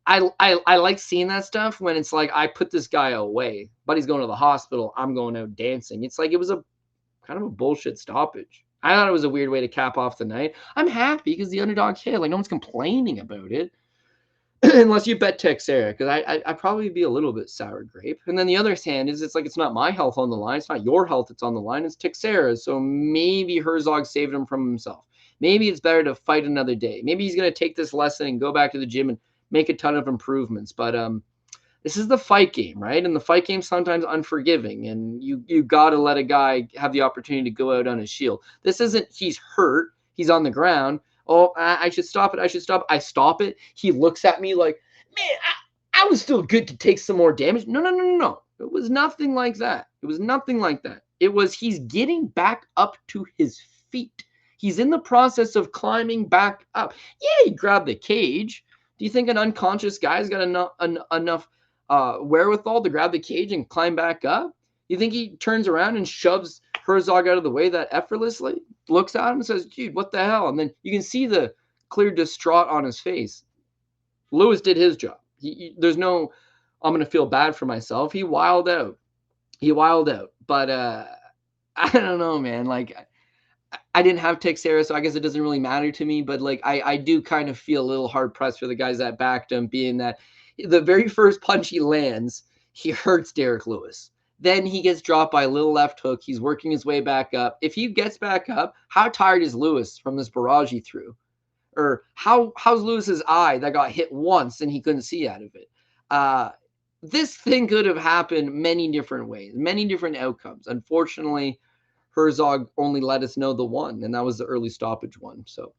I like seeing that stuff when it's like I put this guy away, but he's going to the hospital. I'm going out dancing. It's like it was a kind of a bullshit stoppage. I thought it was a weird way to cap off the night. I'm happy because the underdog hit. Like no one's complaining about it, unless you bet Teixeira, because I'd probably be a little bit sour grape. And then the other hand is it's like it's not my health on the line. It's not your health that's on the line. It's Teixeira's. So maybe Herzog saved him from himself. Maybe it's better to fight another day. Maybe he's going to take this lesson and go back to the gym and make a ton of improvements. But this is the fight game, right? And the fight game's sometimes unforgiving, and you got to let a guy have the opportunity to go out on his shield. This isn't he's hurt, he's on the ground. Oh, I should stop it. I should stop. I stop it. He looks at me like, man, I was still good to take some more damage. No. It was nothing like that. It was nothing like that. It was he's getting back up to his feet. He's in the process of climbing back up. Yeah, he grabbed the cage. Do you think an unconscious guy's got enough wherewithal to grab the cage and climb back up? You think he turns around and shoves Herzog out of the way that effortlessly, looks at him and says, dude, what the hell? And then you can see the clear distraught on his face. Lewis did his job. There's no, I'm going to feel bad for myself. He wilded out. But I don't know, man. Like, I didn't have Teixeira, so I guess it doesn't really matter to me. But like, I do kind of feel a little hard pressed for the guys that backed him, being that the very first punch he lands, he hurts Derrick Lewis. Then he gets dropped by a little left hook. He's working his way back up. If he gets back up, how tired is Lewis from this barrage he threw? Or how's Lewis's eye that got hit once and he couldn't see out of it? This thing could have happened many different ways, many different outcomes. Unfortunately, Herzog only let us know the one, and that was the early stoppage one. So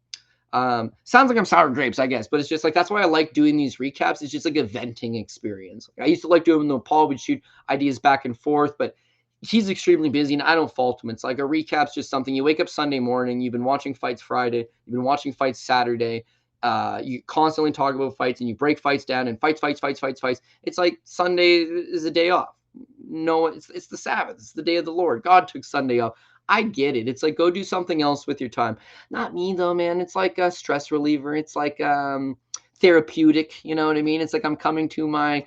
sounds like I'm sour grapes, I guess, but it's just like that's why I like doing these recaps. It's just like a venting experience. I used to like doing them when Paul would shoot ideas back and forth, but he's extremely busy and I don't fault him. It's like a recap's just something you wake up Sunday morning, you've been watching fights Friday, you've been watching fights Saturday, you constantly talk about fights and you break fights down and fights. It's like Sunday is a day off. no, it's the Sabbath. It's the day of the Lord. God took Sunday off. I get it. It's like, go do something else with your time. Not me though, man. It's like a stress reliever. It's like therapeutic. You know what I mean? It's like I'm coming to my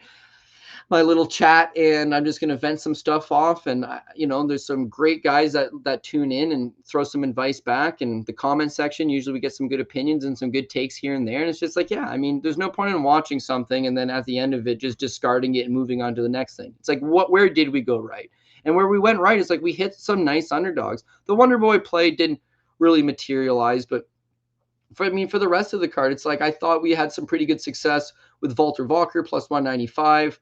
little chat and I'm just going to vent some stuff off. And, there's some great guys that tune in and throw some advice back. And the comment section, usually we get some good opinions and some good takes here and there. And it's just like, yeah, I mean, there's no point in watching something and then at the end of it, just discarding it and moving on to the next thing. It's like, where did we go right? And where we went right is like, we hit some nice underdogs. The Wonder Boy play didn't really materialize, but for the rest of the card, it's like, I thought we had some pretty good success with Valter plus 195.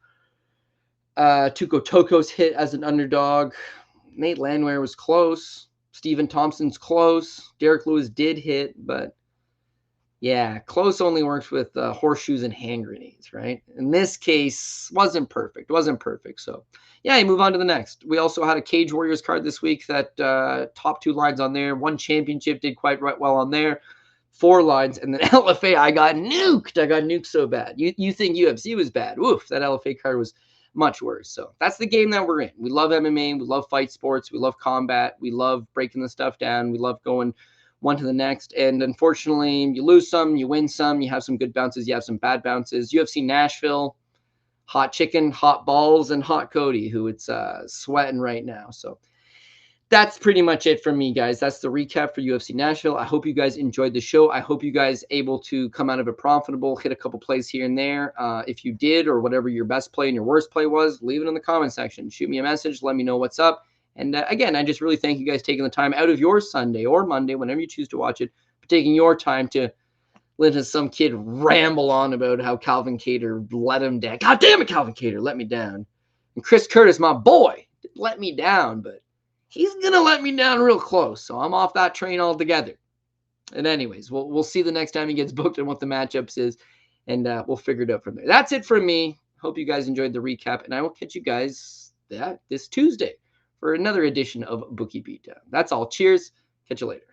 Tuco Tokkos hit as an underdog. Nate Landwehr was close. Stephen Thompson's close. Derrick Lewis did hit, but yeah, close only works with horseshoes and hand grenades, right? In this case, wasn't perfect. So yeah, you move on to the next. We also had a Cage Warriors card this week that top 2 lines on there. 1 championship did quite well on there. 4 lines, and then LFA, I got nuked so bad. You think UFC was bad. Oof, that LFA card was much worse. So that's the game that we're in. We love MMA. We love fight sports. We love combat. We love breaking the stuff down. We love going one to the next. And unfortunately, you lose some, you win some. You have some good bounces. You have some bad bounces. UFC Nashville, hot chicken, hot balls, and hot Cody, who it's sweating right now. So that's pretty much it from me, guys. That's the recap for UFC Nashville. I hope you guys enjoyed the show. I hope you guys able to come out of it profitable, hit a couple plays here and there. If you did, or whatever your best play and your worst play was, leave it in the comment section. Shoot me a message. Let me know what's up. And again, I just really thank you guys taking the time out of your Sunday or Monday, whenever you choose to watch it, for taking your time to listen to some kid ramble on about how Calvin Kattar let him down. God damn it, Calvin Kattar let me down. And Chris Curtis, my boy, let me down, but he's going to let me down real close, so I'm off that train altogether. And anyways, we'll see the next time he gets booked and what the matchups is, and we'll figure it out from there. That's it from me. Hope you guys enjoyed the recap, and I will catch you guys this Tuesday for another edition of Bookie Beatdown. That's all. Cheers. Catch you later.